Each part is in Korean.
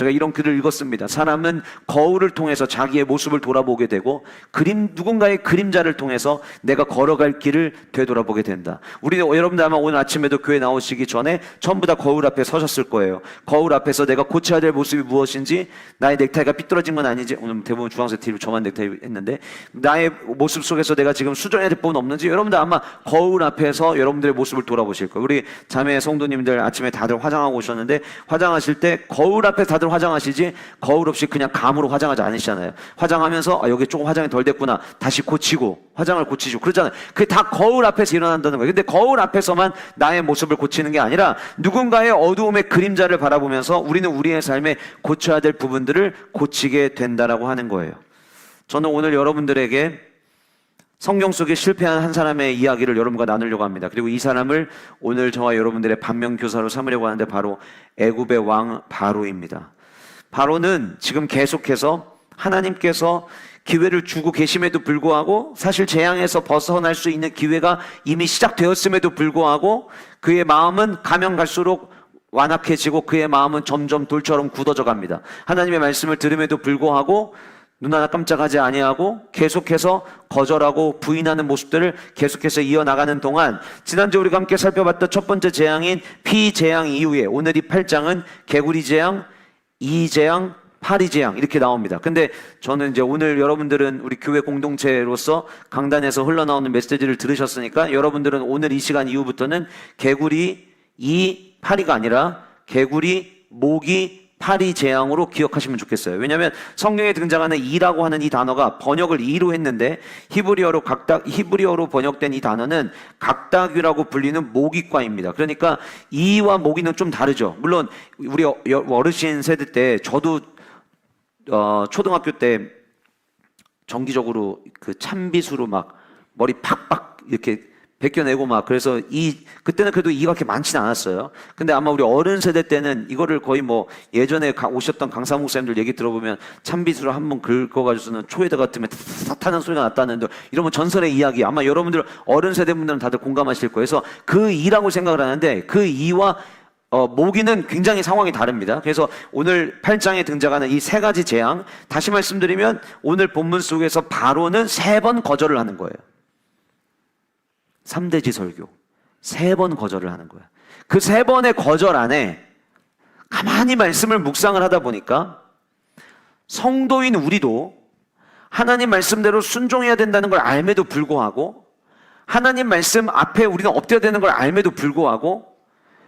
제가 이런 글을 읽었습니다. 사람은 거울을 통해서 자기의 모습을 돌아보게 되고 누군가의 그림자를 통해서 내가 걸어갈 길을 되돌아보게 된다. 여러분들 아마 오늘 아침에도 교회 나오시기 전에 전부 다 거울 앞에 서셨을 거예요. 거울 앞에서 내가 고쳐야 될 모습이 무엇인지, 나의 넥타이가 삐뚤어진 건 아닌지, 오늘 대부분 주황색 티를 저만 넥타이 했는데, 나의 모습 속에서 내가 지금 수정해야 될 부분 없는지, 여러분들 아마 거울 앞에서 여러분들의 모습을 돌아보실 거예요. 우리 자매 성도님들 아침에 다들 화장하고 오셨는데, 화장하실 때 거울 앞에 다들 화장하시지 거울 없이 그냥 감으로 화장하지 않으시잖아요. 화장하면서 여기 조금 화장이 덜 됐구나, 다시 고치고 화장을 고치죠. 그렇잖아요. 그게 다 거울 앞에서 일어난다는 거예요. 근데 거울 앞에서만 나의 모습을 고치는 게 아니라 누군가의 어두움의 그림자를 바라보면서 우리는 우리의 삶에 고쳐야 될 부분들을 고치게 된다라고 하는 거예요. 저는 오늘 여러분들에게 성경 속에 실패한 한 사람의 이야기를 여러분과 나누려고 합니다. 그리고 이 사람을 오늘 저와 여러분들의 반면교사로 삼으려고 하는데, 바로 애굽의 왕 바로입니다. 바로는 지금 계속해서 하나님께서 기회를 주고 계심에도 불구하고, 사실 재앙에서 벗어날 수 있는 기회가 이미 시작되었음에도 불구하고 그의 마음은 가면 갈수록 완악해지고 그의 마음은 점점 돌처럼 굳어져 갑니다. 하나님의 말씀을 들음에도 불구하고 눈 하나 깜짝하지 아니하고 계속해서 거절하고 부인하는 모습들을 계속해서 이어나가는 동안, 지난주 우리가 함께 살펴봤던 첫 번째 재앙인 피재앙 이후에 오늘 이 8장은 개구리 재앙, 이재앙, 파리재앙 이렇게 나옵니다. 근데 저는 이제 오늘 여러분들은 우리 교회 공동체로서 강단에서 흘러나오는 메시지를 들으셨으니까, 여러분들은 오늘 이 시간 이후부터는 개구리, 이, 파리가 아니라 개구리, 모기, 파리 재앙으로 기억하시면 좋겠어요. 왜냐하면 성경에 등장하는 이라고 하는 이 단어가 번역을 이로 했는데, 히브리어로 번역된 이 단어는 각다귀라고 불리는 모기과입니다. 그러니까 이와 모기는 좀 다르죠. 물론 우리 어르신 세대 때, 저도 초등학교 때 정기적으로 그 찬빗으로 막 머리 팍팍 이렇게 벗겨내고 막, 그래서 그때는 그래도 이가 그렇게 많지는 않았어요. 근데 아마 우리 어른 세대 때는 이거를 거의 뭐 예전에 오셨던 강사 목사님들 얘기 들어보면 찬빗으로 한번 긁어가지고서는 초에다 같으면 탁 하는 소리가 났다는데, 이러면 전설의 이야기, 아마 여러분들 어른 세대 분들은 다들 공감하실 거예요. 그래서 그 이라고 생각을 하는데, 그 이와 모기는 굉장히 상황이 다릅니다. 그래서 오늘 8장에 등장하는 이 세 가지 재앙, 다시 말씀드리면 오늘 본문 속에서 바로는 3번 거절을 하는 거예요. 3대지 설교 3번 거절을 하는 거야. 그 3번의 거절 안에 가만히 말씀을 묵상을 하다 보니까, 성도인 우리도 하나님 말씀대로 순종해야 된다는 걸 알매도 불구하고, 하나님 말씀 앞에 우리는 엎드려야 되는 걸 알매도 불구하고,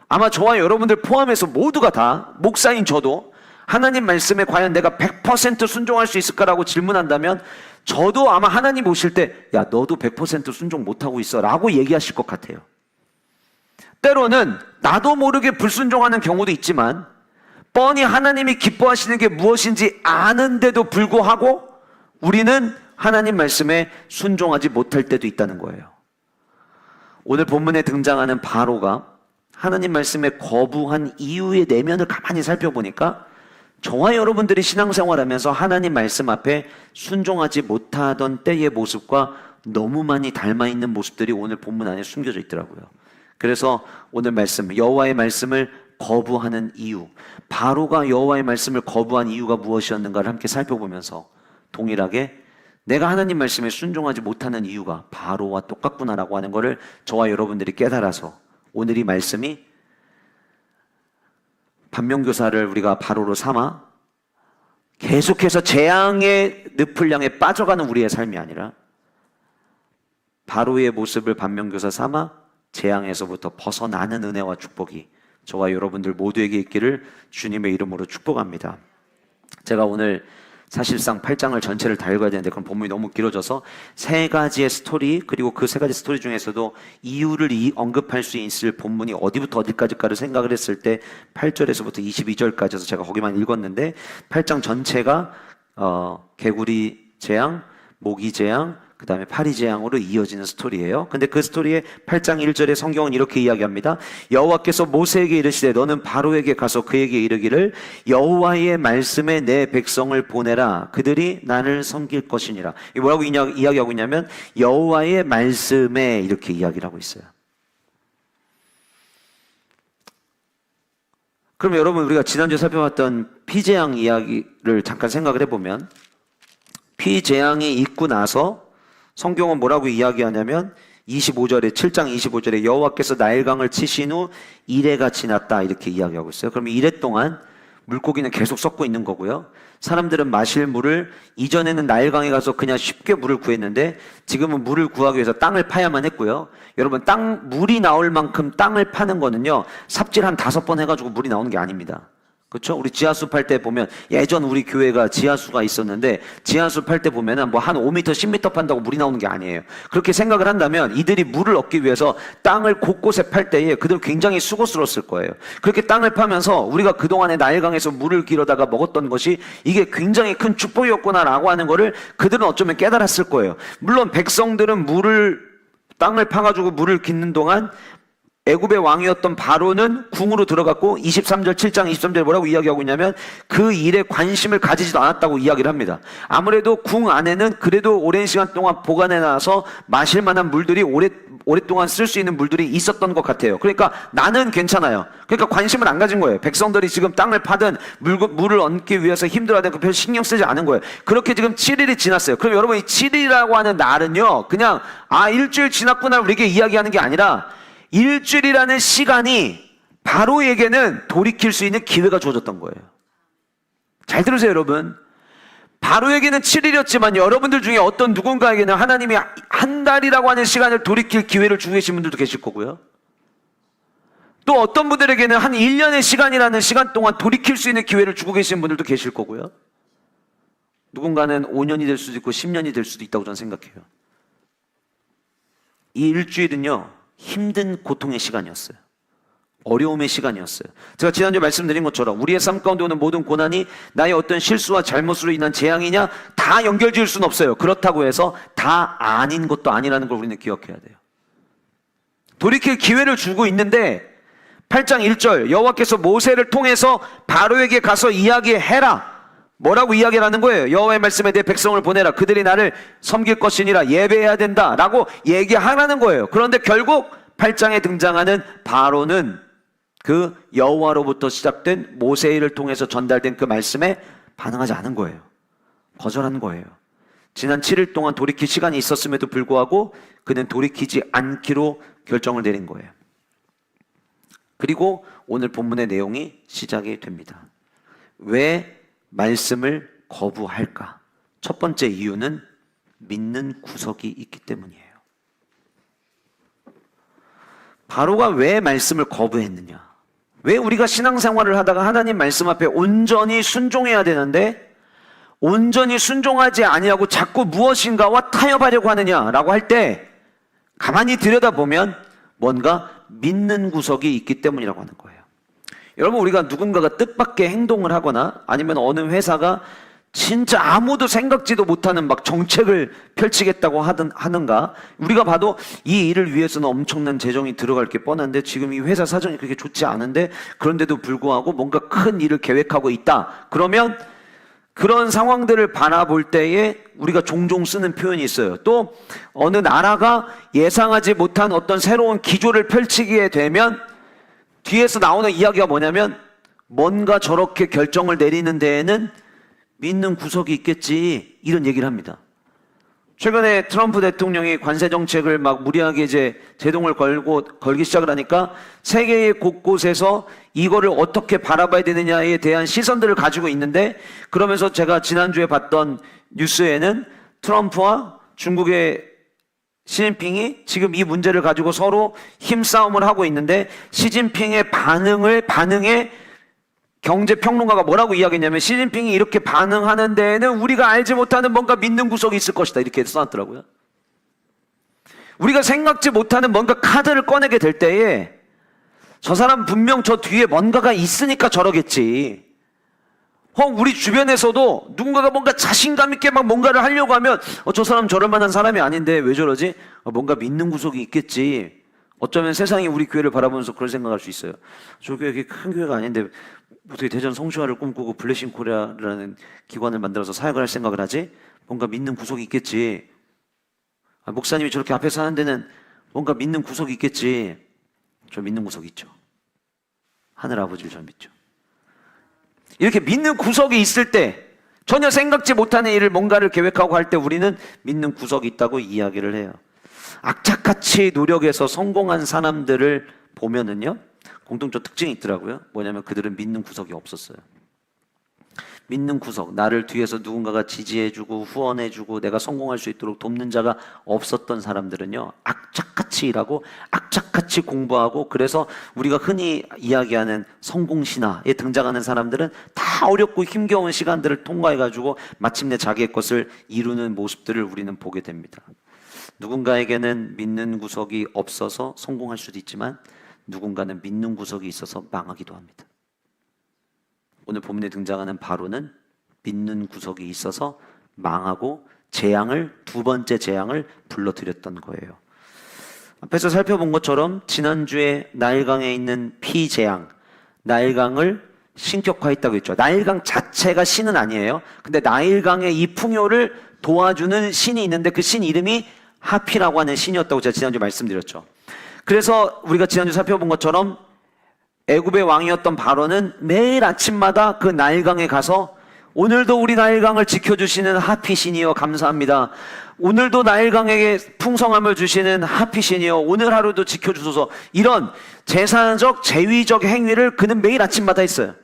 아마 저와 여러분들 포함해서 모두가 다, 목사인 저도 하나님 말씀에 과연 내가 100% 순종할 수 있을까라고 질문한다면, 저도 아마 하나님 오실 때 야, 너도 100% 순종 못하고 있어 라고 얘기하실 것 같아요. 때로는 나도 모르게 불순종하는 경우도 있지만, 뻔히 하나님이 기뻐하시는 게 무엇인지 아는데도 불구하고 우리는 하나님 말씀에 순종하지 못할 때도 있다는 거예요. 오늘 본문에 등장하는 바로가 하나님 말씀에 거부한 이유의 내면을 가만히 살펴보니까, 저와 여러분들이 신앙생활하면서 하나님 말씀 앞에 순종하지 못하던 때의 모습과 너무 많이 닮아있는 모습들이 오늘 본문 안에 숨겨져 있더라고요. 그래서 오늘 말씀, 여호와의 말씀을 거부하는 이유, 바로가 여호와의 말씀을 거부한 이유가 무엇이었는가를 함께 살펴보면서, 동일하게 내가 하나님 말씀에 순종하지 못하는 이유가 바로와 똑같구나라고 하는 것을 저와 여러분들이 깨달아서, 오늘 이 말씀이 반면교사를 우리가 바로로 삼아 계속해서 재앙의 늪을 향해 빠져가는 우리의 삶이 아니라, 바로의 모습을 반면교사 삼아 재앙에서부터 벗어나는 은혜와 축복이 저와 여러분들 모두에게 있기를 주님의 이름으로 축복합니다. 제가 오늘 사실상 8장을 전체를 다 읽어야 되는데 그럼 본문이 너무 길어져서 3가지의 스토리, 그리고 그 3가지 스토리 중에서도 이유를 언급할 수 있을 본문이 어디부터 어디까지까를 생각을 했을 때 8절에서부터 22절까지 해서 제가 거기만 읽었는데, 8장 전체가 개구리 재앙, 모기 재앙, 그 다음에 파리 재앙으로 이어지는 스토리예요. 근데 그 스토리의 8장 1절에 성경은 이렇게 이야기합니다. 여호와께서 모세에게 이르시되 너는 바로에게 가서 그에게 이르기를 여호와의 말씀에 내 백성을 보내라. 그들이 나를 섬길 것이니라. 이게 뭐라고 이야기하고 있냐면 여호와의 말씀에 이렇게 이야기를 하고 있어요. 그럼 여러분, 우리가 지난주에 살펴봤던 피재앙 이야기를 잠깐 생각을 해보면, 피재앙이 있고 나서 성경은 뭐라고 이야기하냐면 25절에 7장 25절에 여호와께서 나일강을 치신 후 이레가 지났다 이렇게 이야기하고 있어요. 그럼 이레 동안 물고기는 계속 썩고 있는 거고요. 사람들은 마실 물을, 이전에는 나일강에 가서 그냥 쉽게 물을 구했는데 지금은 물을 구하기 위해서 땅을 파야만 했고요. 여러분, 물이 나올 만큼 땅을 파는 거는요, 삽질 한 5번 해가지고 물이 나오는 게 아닙니다. 그렇죠? 우리 지하수 팔 때 보면, 예전 우리 교회가 지하수가 있었는데 지하수 팔 때 보면은 뭐 한 5m, 10m 판다고 물이 나오는 게 아니에요. 그렇게 생각을 한다면 이들이 물을 얻기 위해서 땅을 곳곳에 팔 때에 그들 굉장히 수고스러웠을 거예요. 그렇게 땅을 파면서 우리가 그동안에 나일강에서 물을 길어다가 먹었던 것이 이게 굉장히 큰 축복이었구나라고 하는 거를 그들은 어쩌면 깨달았을 거예요. 물론 백성들은 땅을 파가지고 물을 깃는 동안 애굽의 왕이었던 바로는 궁으로 들어갔고 23절 7장 23절에 뭐라고 이야기하고 있냐면 그 일에 관심을 가지지도 않았다고 이야기를 합니다. 아무래도 궁 안에는 그래도 오랜 시간 동안 보관해놔서 마실 만한 물들이 오랫동안 쓸 수 있는 물들이 있었던 것 같아요. 그러니까 나는 괜찮아요. 그러니까 관심을 안 가진 거예요. 백성들이 지금 땅을 파든 물을 얻기 위해서 힘들어하든 별 신경 쓰지 않은 거예요. 그렇게 지금 7일이 지났어요. 그럼 여러분, 이 7일이라고 하는 날은요, 그냥 일주일 지났구나 우리에게 이야기하는 게 아니라 일주일이라는 시간이 바로에게는 돌이킬 수 있는 기회가 주어졌던 거예요. 잘 들으세요, 여러분. 바로에게는 7일이었지만 여러분들 중에 어떤 누군가에게는 하나님이 한 달이라고 하는 시간을 돌이킬 기회를 주고 계신 분들도 계실 거고요. 또 어떤 분들에게는 한 1년의 시간이라는 시간 동안 돌이킬 수 있는 기회를 주고 계신 분들도 계실 거고요. 누군가는 5년이 될 수도 있고 10년이 될 수도 있다고 저는 생각해요. 이 일주일은요, 힘든 고통의 시간이었어요. 어려움의 시간이었어요. 제가 지난주에 말씀드린 것처럼 우리의 삶 가운데 오는 모든 고난이 나의 어떤 실수와 잘못으로 인한 재앙이냐, 다 연결지을 수는 없어요. 그렇다고 해서 다 아닌 것도 아니라는 걸 우리는 기억해야 돼요. 돌이킬 기회를 주고 있는데 8장 1절 여호와께서 모세를 통해서 바로에게 가서 이야기해라. 뭐라고 이야기를 하는 거예요? 여호와의 말씀에 내 백성을 보내라. 그들이 나를 섬길 것이니라. 예배해야 된다 라고 얘기하라는 거예요. 그런데 결국 8장에 등장하는 바로는 그 여호와로부터 시작된 모세를 통해서 전달된 그 말씀에 반응하지 않은 거예요. 거절한 거예요. 지난 7일 동안 돌이킬 시간이 있었음에도 불구하고 그는 돌이키지 않기로 결정을 내린 거예요. 그리고 오늘 본문의 내용이 시작이 됩니다. 왜 말씀을 거부할까? 첫 번째 이유는 믿는 구석이 있기 때문이에요. 바로가 왜 말씀을 거부했느냐? 왜 우리가 신앙생활을 하다가 하나님 말씀 앞에 온전히 순종해야 되는데 온전히 순종하지 아니하고 자꾸 무엇인가와 타협하려고 하느냐라고 할 때 가만히 들여다보면 뭔가 믿는 구석이 있기 때문이라고 하는 거예요. 여러분, 우리가 누군가가 뜻밖의 행동을 하거나 아니면 어느 회사가 진짜 아무도 생각지도 못하는 막 정책을 펼치겠다고 하는가, 우리가 봐도 이 일을 위해서는 엄청난 재정이 들어갈 게 뻔한데 지금 이 회사 사정이 그렇게 좋지 않은데 그런데도 불구하고 뭔가 큰 일을 계획하고 있다. 그러면 그런 상황들을 바라볼 때에 우리가 종종 쓰는 표현이 있어요. 또 어느 나라가 예상하지 못한 어떤 새로운 기조를 펼치게 되면 뒤에서 나오는 이야기가 뭐냐면 뭔가 저렇게 결정을 내리는 데에는 믿는 구석이 있겠지, 이런 얘기를 합니다. 최근에 트럼프 대통령이 관세 정책을 막 무리하게 이제 제동을 걸기 시작을 하니까 세계 곳곳에서 이거를 어떻게 바라봐야 되느냐에 대한 시선들을 가지고 있는데, 그러면서 제가 지난주에 봤던 뉴스에는 트럼프와 중국의 시진핑이 지금 이 문제를 가지고 서로 힘싸움을 하고 있는데, 시진핑의 반응에 경제평론가가 뭐라고 이야기했냐면 시진핑이 이렇게 반응하는 데에는 우리가 알지 못하는 뭔가 믿는 구석이 있을 것이다, 이렇게 써놨더라고요. 우리가 생각지 못하는 뭔가 카드를 꺼내게 될 때에 저 사람 분명 저 뒤에 뭔가가 있으니까 저러겠지. 우리 주변에서도 누군가가 뭔가 자신감 있게 막 뭔가를 하려고 하면 저 사람 저럴 만한 사람이 아닌데 왜 저러지? 뭔가 믿는 구석이 있겠지. 어쩌면 세상이 우리 교회를 바라보면서 그런 생각할 수 있어요. 저 교회 큰 교회가 아닌데 어떻게 대전 성수화를 꿈꾸고 블레싱 코리아라는 기관을 만들어서 사역을 할 생각을 하지? 뭔가 믿는 구석이 있겠지. 목사님이 저렇게 앞에서 하는 데는 뭔가 믿는 구석이 있겠지. 저 믿는 구석이 있죠. 하늘 아버지를 전 믿죠. 이렇게 믿는 구석이 있을 때, 전혀 생각지 못하는 일을 뭔가를 계획하고 할 때 우리는 믿는 구석이 있다고 이야기를 해요. 악착같이 노력해서 성공한 사람들을 보면은요, 공통적 특징이 있더라고요. 뭐냐면 그들은 믿는 구석이 없었어요. 믿는 구석, 나를 뒤에서 누군가가 지지해주고 후원해주고 내가 성공할 수 있도록 돕는 자가 없었던 사람들은요, 악착같이 일하고 악착같이 공부하고, 그래서 우리가 흔히 이야기하는 성공신화에 등장하는 사람들은 다 어렵고 힘겨운 시간들을 통과해가지고 마침내 자기의 것을 이루는 모습들을 우리는 보게 됩니다. 누군가에게는 믿는 구석이 없어서 성공할 수도 있지만 누군가는 믿는 구석이 있어서 망하기도 합니다. 오늘 본문에 등장하는 바로는 믿는 구석이 있어서 망하고 두 번째 재앙을 불러들였던 거예요. 앞에서 살펴본 것처럼 지난주에 나일강에 있는 피재앙, 나일강을 신격화했다고 했죠. 나일강 자체가 신은 아니에요. 근데 나일강의 이 풍요를 도와주는 신이 있는데 그 신 이름이 하피라고 하는 신이었다고 제가 지난주에 말씀드렸죠. 그래서 우리가 지난주 살펴본 것처럼 애굽의 왕이었던 바로는 매일 아침마다 그 나일강에 가서 오늘도 우리 나일강을 지켜주시는 하피 신이여 감사합니다. 오늘도 나일강에게 풍성함을 주시는 하피 신이여 오늘 하루도 지켜주소서. 이런 제사적 제위적 행위를 그는 매일 아침마다 했어요.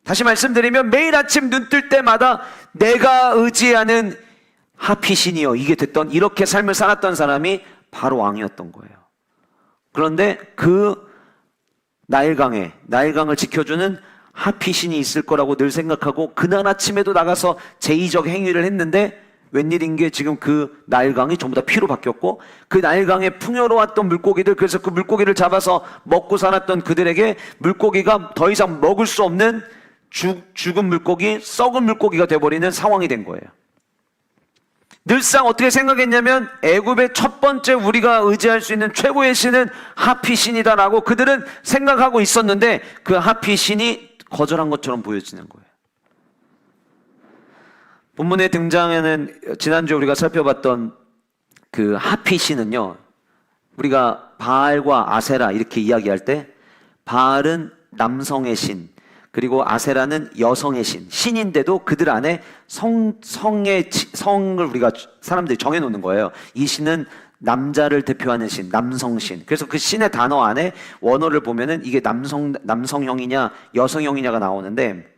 다시 말씀드리면 매일 아침 눈 뜰 때마다 내가 의지하는 하피 신이여, 이게 됐던, 이렇게 삶을 살았던 사람이 바로 왕이었던 거예요. 그런데 그 나일강을 지켜주는 하피 신이 있을 거라고 늘 생각하고 그날 아침에도 나가서 제의적 행위를 했는데, 웬일인 게 지금 그 나일강이 전부 다 피로 바뀌었고, 그 나일강에 풍요로웠던 물고기들, 그래서 그 물고기를 잡아서 먹고 살았던 그들에게 물고기가 더 이상 먹을 수 없는 죽은 물고기, 썩은 물고기가 돼버리는 상황이 된 거예요. 늘상 어떻게 생각했냐면 애굽의 첫 번째 우리가 의지할 수 있는 최고의 신은 하피 신이다라고 그들은 생각하고 있었는데, 그 하피 신이 거절한 것처럼 보여지는 거예요. 본문에 등장하는, 지난주에 우리가 살펴봤던 그 하피 신은요, 우리가 바알과 아세라 이렇게 이야기할 때 바알은 남성의 신, 그리고 아세라는 여성의 신인데도 그들 안에 성을 우리가 사람들이 정해놓는 거예요. 이 신은 남자를 대표하는 신, 남성신. 그래서 그 신의 단어 안에 원어를 보면은 이게 남성형이냐 여성형이냐가 나오는데,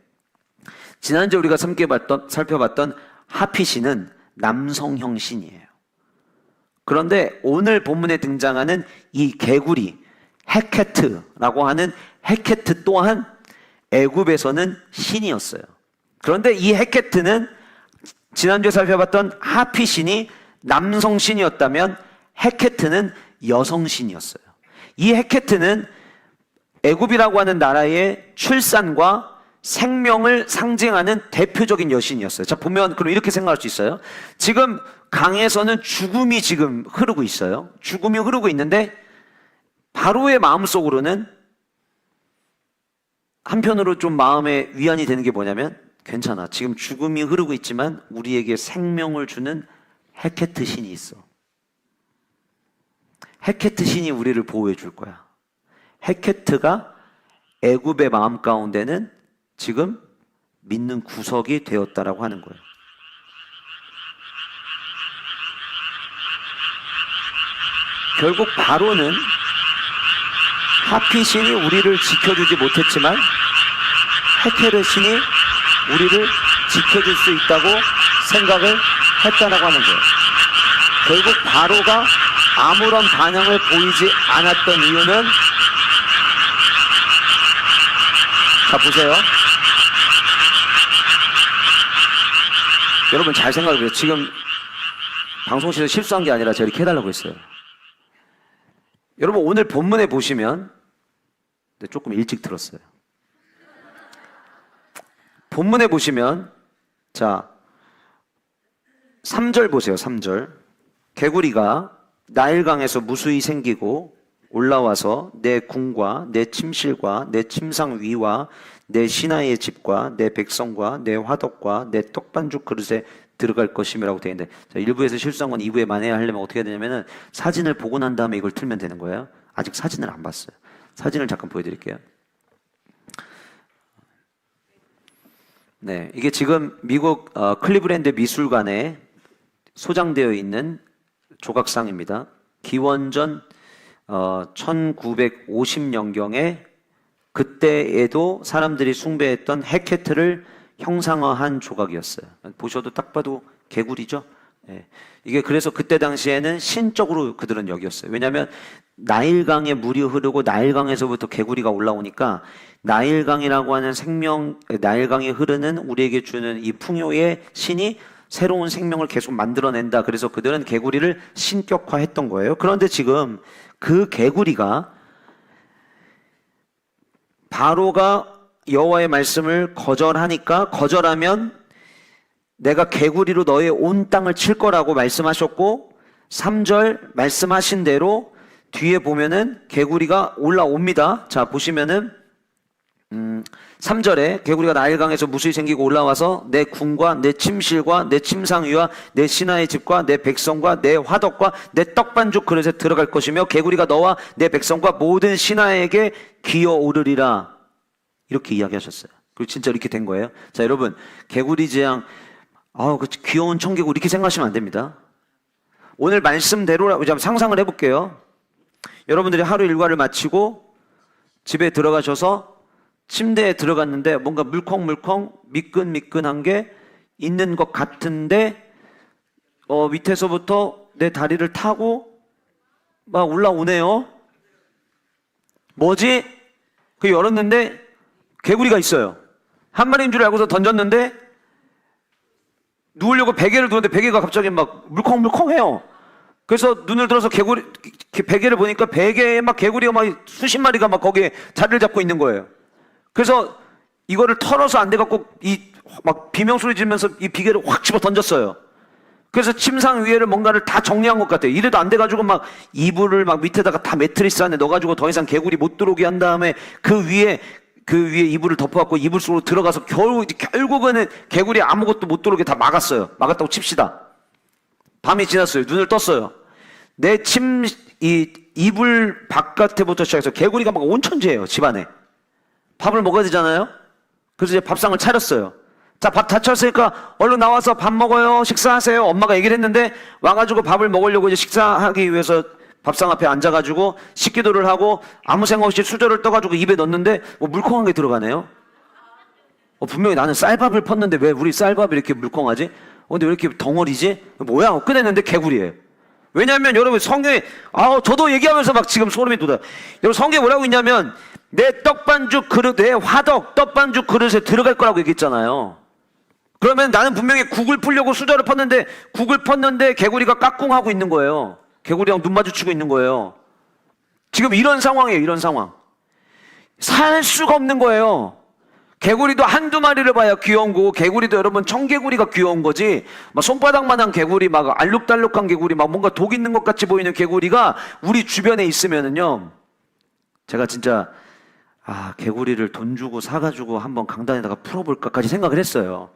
지난주에 우리가 살펴봤던 하피 신은 남성형 신이에요. 그런데 오늘 본문에 등장하는 이 개구리 헤케트라고 하는 헤케트 또한 애굽에서는 신이었어요. 그런데 이 헤케트는 지난주에 살펴봤던 하피 신이 남성 신이었다면 헤케트는 여성 신이었어요. 이 헤케트는 애굽이라고 하는 나라의 출산과 생명을 상징하는 대표적인 여신이었어요. 자, 보면 그럼 이렇게 생각할 수 있어요. 지금 강에서는 죽음이 지금 흐르고 있어요. 죽음이 흐르고 있는데 바로의 마음속으로는 한편으로 좀 마음에 위안이 되는 게 뭐냐면, 괜찮아, 지금 죽음이 흐르고 있지만 우리에게 생명을 주는 헤케트 신이 있어. 헤케트 신이 우리를 보호해 줄 거야. 헤케트가 애굽의 마음 가운데는 지금 믿는 구석이 되었다라고 하는 거예요. 결국 바로는 하피 신이 우리를 지켜주지 못했지만 헤케르 신이 우리를 지켜줄 수 있다고 생각을 했다라고 하는 거예요. 결국 바로가 아무런 반응을 보이지 않았던 이유는, 자 보세요. 여러분 잘 생각해보세요. 지금 방송실에서 실수한 게 아니라 제가 이렇게 해달라고 했어요. 여러분 오늘 본문에 보시면, 조금 일찍 들었어요. 본문에 보시면, 자 3절 보세요. 3절. 개구리가 나일강에서 무수히 생기고 올라와서 내 궁과 내 침실과 내 침상 위와 내 신하의 집과 내 백성과 내 화덕과 내 떡반죽 그릇에 들어갈 것임이라고 되어 있는데, 자, 1부에서 실수한 건 2부에 만회해야 하려면 어떻게 해야 되냐면은 사진을 보고 난 다음에 이걸 틀면 되는 거예요. 아직 사진을 안 봤어요. 사진을 잠깐 보여드릴게요. 네, 이게 지금 미국 클리브랜드 미술관에 소장되어 있는 조각상입니다. 기원전 1950년경에 그때에도 사람들이 숭배했던 헤케트를 형상화한 조각이었어요. 보셔도 딱 봐도 개구리죠. 예. 이게 그래서 그때 당시에는 신적으로 그들은 여겼어요. 왜냐하면 나일강에 물이 흐르고 나일강에서부터 개구리가 올라오니까 나일강이라고 하는 나일강이 흐르는 우리에게 주는 이 풍요의 신이 새로운 생명을 계속 만들어낸다. 그래서 그들은 개구리를 신격화했던 거예요. 그런데 지금 그 개구리가 바로가 여호와의 말씀을 거절하면 내가 개구리로 너의 온 땅을 칠 거라고 말씀하셨고 3절 말씀하신 대로 뒤에 보면은 개구리가 올라옵니다. 자, 보시면은 3절에 개구리가 나일강에서 무수히 생기고 올라와서 내 궁과 내 침실과 내 침상위와 내 신하의 집과 내 백성과 내 화덕과 내 떡반죽 그릇에 들어갈 것이며 개구리가 너와 내 백성과 모든 신하에게 기어오르리라. 이렇게 이야기하셨어요. 그리고 진짜 이렇게 된 거예요. 자, 여러분, 개구리 재앙, 그 귀여운 청개구리 이렇게 생각하시면 안 됩니다. 오늘 말씀대로 상상을 해볼게요. 여러분들이 하루 일과를 마치고 집에 들어가셔서 침대에 들어갔는데 뭔가 물컹물컹 미끈미끈한 게 있는 것 같은데 밑에서부터 내 다리를 타고 막 올라오네요. 뭐지? 그 열었는데 개구리가 있어요. 한 마리인 줄 알고서 던졌는데 누우려고 베개를 두는데 베개가 갑자기 막 물컹물컹해요. 그래서 눈을 들어서 베개를 보니까 베개에 막 개구리가 막 수십 마리가 막 거기에 자리를 잡고 있는 거예요. 그래서 이거를 털어서 안 돼갖고 막 비명소리 지르면서 이 비계를 확 집어 던졌어요. 그래서 침상 위에를 뭔가를 다 정리한 것 같아요. 이래도 안 돼가지고 막 이불을 막 밑에다가 다 매트리스 안에 넣어가지고 더 이상 개구리 못 들어오게 한 다음에 그 위에 이불을 덮어갖고 이불 속으로 들어가서 결국은 개구리 아무것도 못 들어오게 다 막았어요. 막았다고 칩시다. 밤이 지났어요. 눈을 떴어요. 이불 바깥에부터 시작해서 개구리가 막 온천지예요. 집안에. 밥을 먹어야 되잖아요. 그래서 이제 밥상을 차렸어요. 자, 밥 다 찼으니까 얼른 나와서 밥 먹어요. 식사하세요. 엄마가 얘기를 했는데 와가지고 밥을 먹으려고 이제 식사하기 위해서 밥상 앞에 앉아가지고 식기도를 하고 아무 생각 없이 수저를 떠가지고 입에 넣는데 물컹한 게 들어가네요. 분명히 나는 쌀밥을 펐는데 왜 우리 쌀밥이 이렇게 물컹하지? 근데 왜 이렇게 덩어리지? 뭐야? 꺼냈는데 개구리예요. 왜냐하면 여러분 성경에 저도 얘기하면서 막 지금 소름이 돋아요. 여러분 성경에 뭐라고 있냐면 내 떡반죽 그릇, 내 화덕 떡반죽 그릇에 들어갈 거라고 얘기했잖아요. 그러면 나는 분명히 국을 풀려고 수저를 펐는데 국을 펐는데 개구리가 까꿍하고 있는 거예요. 개구리랑 눈 마주치고 있는 거예요. 지금 이런 상황이에요. 이런 상황. 살 수가 없는 거예요. 개구리도 한두 마리를 봐야 귀여운 거고 개구리도 여러분 청개구리가 귀여운 거지 막 손바닥만한 개구리 막 알록달록한 개구리 막 뭔가 독 있는 것 같이 보이는 개구리가 우리 주변에 있으면은요 제가 진짜 개구리를 돈 주고 사가지고 한번 강단에다가 풀어볼까까지 생각을 했어요.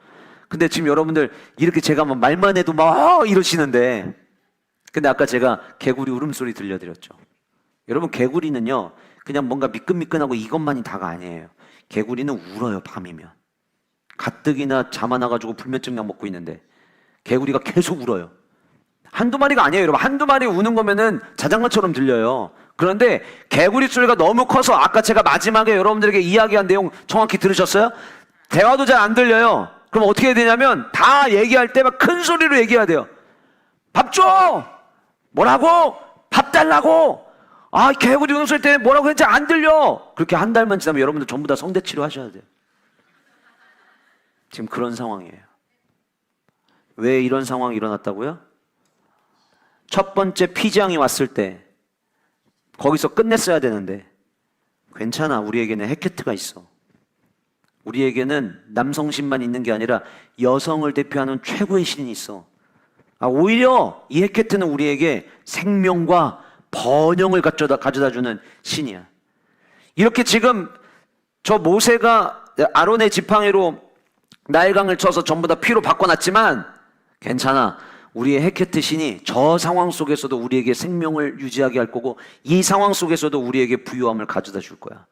근데 지금 여러분들 이렇게 제가 막 말만 해도 막 이러시는데 근데 아까 제가 개구리 울음소리 들려드렸죠. 여러분 개구리는요 그냥 뭔가 미끈미끈하고 이것만이 다가 아니에요. 개구리는 울어요. 밤이면 가뜩이나 자만와가지고 불면증약 먹고 있는데 개구리가 계속 울어요. 한두 마리가 아니에요. 여러분 한두 마리 우는 거면은 자장가처럼 들려요. 그런데 개구리 소리가 너무 커서 아까 제가 마지막에 여러분들에게 이야기한 내용 정확히 들으셨어요? 대화도 잘 안 들려요. 그럼 어떻게 해야 되냐면 다 얘기할 때 막 큰 소리로 얘기해야 돼요. 밥 줘! 뭐라고? 밥 달라고! 개구리 우는 소리 때문에 뭐라고 했는지 안 들려! 그렇게 한 달만 지나면 여러분들 전부 다 성대 치료하셔야 돼요. 지금 그런 상황이에요. 왜 이런 상황이 일어났다고요? 첫 번째 피지왕이 왔을 때 거기서 끝냈어야 되는데 괜찮아. 우리에게는 헤케트가 있어. 우리에게는 남성신만 있는 게 아니라 여성을 대표하는 최고의 신이 있어. 오히려 이 헤케트는 우리에게 생명과 번영을 가져다 주는 신이야. 이렇게 지금 저 모세가 아론의 지팡이로 나일강을 쳐서 전부 다 피로 바꿔놨지만 괜찮아. 우리의 헤케트 신이 저 상황 속에서도 우리에게 생명을 유지하게 할 거고 이 상황 속에서도 우리에게 부유함을 가져다 줄 거야.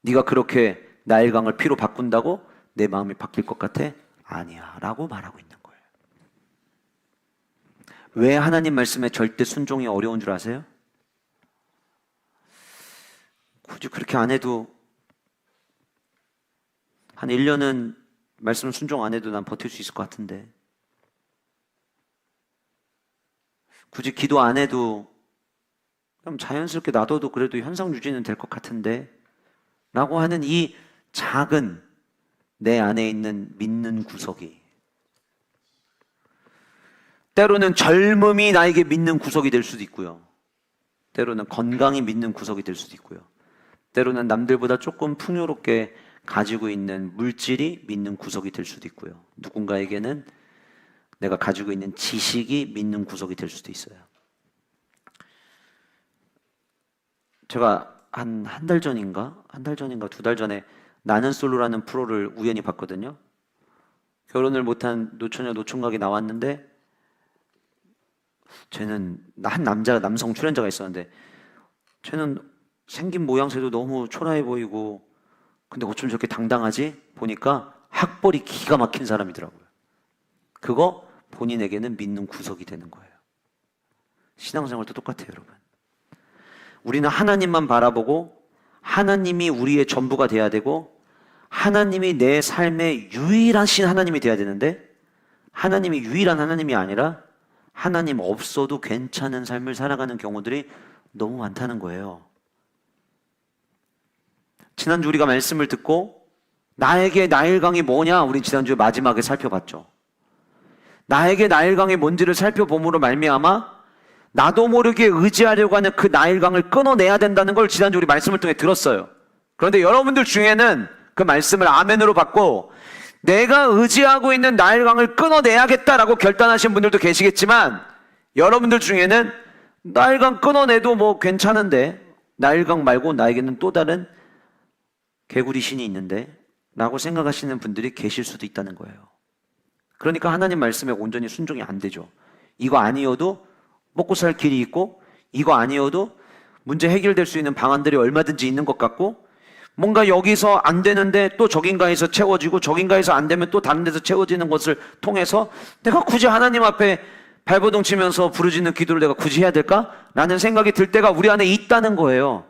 네가 그렇게 나일강을 피로 바꾼다고 내 마음이 바뀔 것 같아? 아니야 라고 말하고 있는 거예요. 왜 하나님 말씀에 절대 순종이 어려운 줄 아세요? 굳이 그렇게 안 해도 한 1년은 말씀 순종 안 해도 난 버틸 수 있을 것 같은데, 굳이 기도 안 해도 그럼 자연스럽게 놔둬도 그래도 현상 유지는 될 것 같은데 라고 하는 이 작은 내 안에 있는 믿는 구석이, 때로는 젊음이 나에게 믿는 구석이 될 수도 있고요, 때로는 건강이 믿는 구석이 될 수도 있고요, 때로는 남들보다 조금 풍요롭게 가지고 있는 물질이 믿는 구석이 될 수도 있고요, 누군가에게는 내가 가지고 있는 지식이 믿는 구석이 될 수도 있어요. 제가 한 달 전인가 2달 전에 나는 솔로라는 프로를 우연히 봤거든요. 결혼을 못한 노처녀 노총각이 나왔는데, 쟤는 한 남성 출연자가 있었는데, 쟤는 생긴 모양새도 너무 초라해 보이고 근데 어쩜 저렇게 당당하지? 보니까 학벌이 기가 막힌 사람이더라고요. 그거 본인에게는 믿는 구석이 되는 거예요. 신앙생활도 똑같아요, 여러분. 우리는 하나님만 바라보고 하나님이 우리의 전부가 돼야 되고 하나님이 내 삶의 유일하신 하나님이 돼야 되는데, 하나님이 유일한 하나님이 아니라 하나님 없어도 괜찮은 삶을 살아가는 경우들이 너무 많다는 거예요. 지난주 우리가 말씀을 듣고 나에게 나일강이 뭐냐, 우린 지난주에 마지막에 살펴봤죠. 나에게 나일강이 뭔지를 살펴봄으로 말미암아 나도 모르게 의지하려고 하는 그 나일강을 끊어내야 된다는 걸 지난주 우리 말씀을 통해 들었어요. 그런데 여러분들 중에는 그 말씀을 아멘으로 받고 내가 의지하고 있는 나일강을 끊어내야겠다라고 결단하신 분들도 계시겠지만, 여러분들 중에는 나일강 끊어내도 뭐 괜찮은데 나일강 말고 나에게는 또 다른 개구리 신이 있는데 라고 생각하시는 분들이 계실 수도 있다는 거예요. 그러니까 하나님 말씀에 온전히 순종이 안 되죠. 이거 아니어도 먹고 살 길이 있고, 이거 아니어도 문제 해결될 수 있는 방안들이 얼마든지 있는 것 같고, 뭔가 여기서 안 되는데 또 저긴가에서 채워지고 저긴가에서 안 되면 또 다른 데서 채워지는 것을 통해서 내가 굳이 하나님 앞에 발버둥 치면서 부르짖는 기도를 내가 굳이 해야 될까? 라는 생각이 들 때가 우리 안에 있다는 거예요.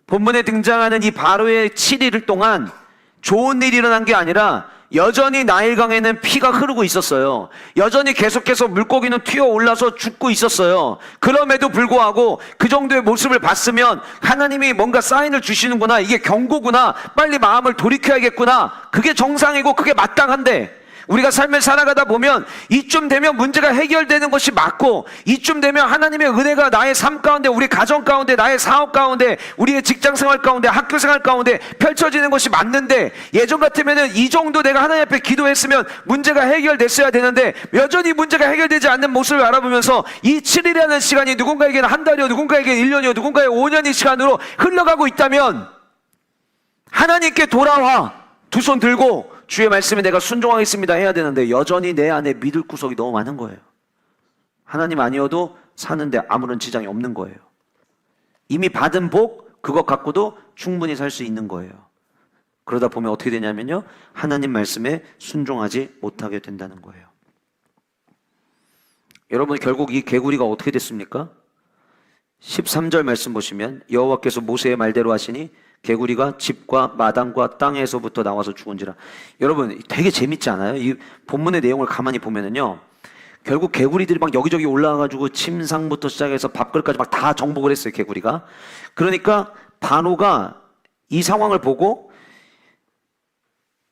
본문에 등장하는 이 바로의 7일 동안 좋은 일이 일어난 게 아니라 여전히 나일강에는 피가 흐르고 있었어요. 여전히 계속해서 물고기는 튀어 올라서 죽고 있었어요. 그럼에도 불구하고 그 정도의 모습을 봤으면 하나님이 뭔가 사인을 주시는구나, 이게 경고구나, 빨리 마음을 돌이켜야겠구나, 그게 정상이고 그게 마땅한데, 우리가 삶을 살아가다 보면 이쯤 되면 문제가 해결되는 것이 맞고, 이쯤 되면 하나님의 은혜가 나의 삶 가운데, 우리 가정 가운데, 나의 사업 가운데, 우리의 직장생활 가운데, 학교생활 가운데 펼쳐지는 것이 맞는데, 예전 같으면 이 정도 내가 하나님 앞에 기도했으면 문제가 해결됐어야 되는데 여전히 문제가 해결되지 않는 모습을 바라보면서 이 7일이라는 시간이 누군가에게는 한 달이요, 누군가에게는 1년이요, 누군가의 5년의 시간으로 흘러가고 있다면, 하나님께 돌아와 두 손 들고 주의 말씀에 내가 순종하겠습니다 해야 되는데 여전히 내 안에 믿을 구석이 너무 많은 거예요. 하나님 아니어도 사는데 아무런 지장이 없는 거예요. 이미 받은 복, 그것 갖고도 충분히 살 수 있는 거예요. 그러다 보면 어떻게 되냐면요, 하나님 말씀에 순종하지 못하게 된다는 거예요. 여러분, 결국 이 개구리가 어떻게 됐습니까? 13절 말씀 보시면 여호와께서 모세의 말대로 하시니 개구리가 집과 마당과 땅에서부터 나와서 죽은지라. 여러분, 되게 재밌지 않아요? 이 본문의 내용을 가만히 보면은요, 결국 개구리들이 막 여기저기 올라와가지고 침상부터 시작해서 밥그릇까지 막 다 정복을 했어요, 개구리가. 그러니까 바로가 이 상황을 보고,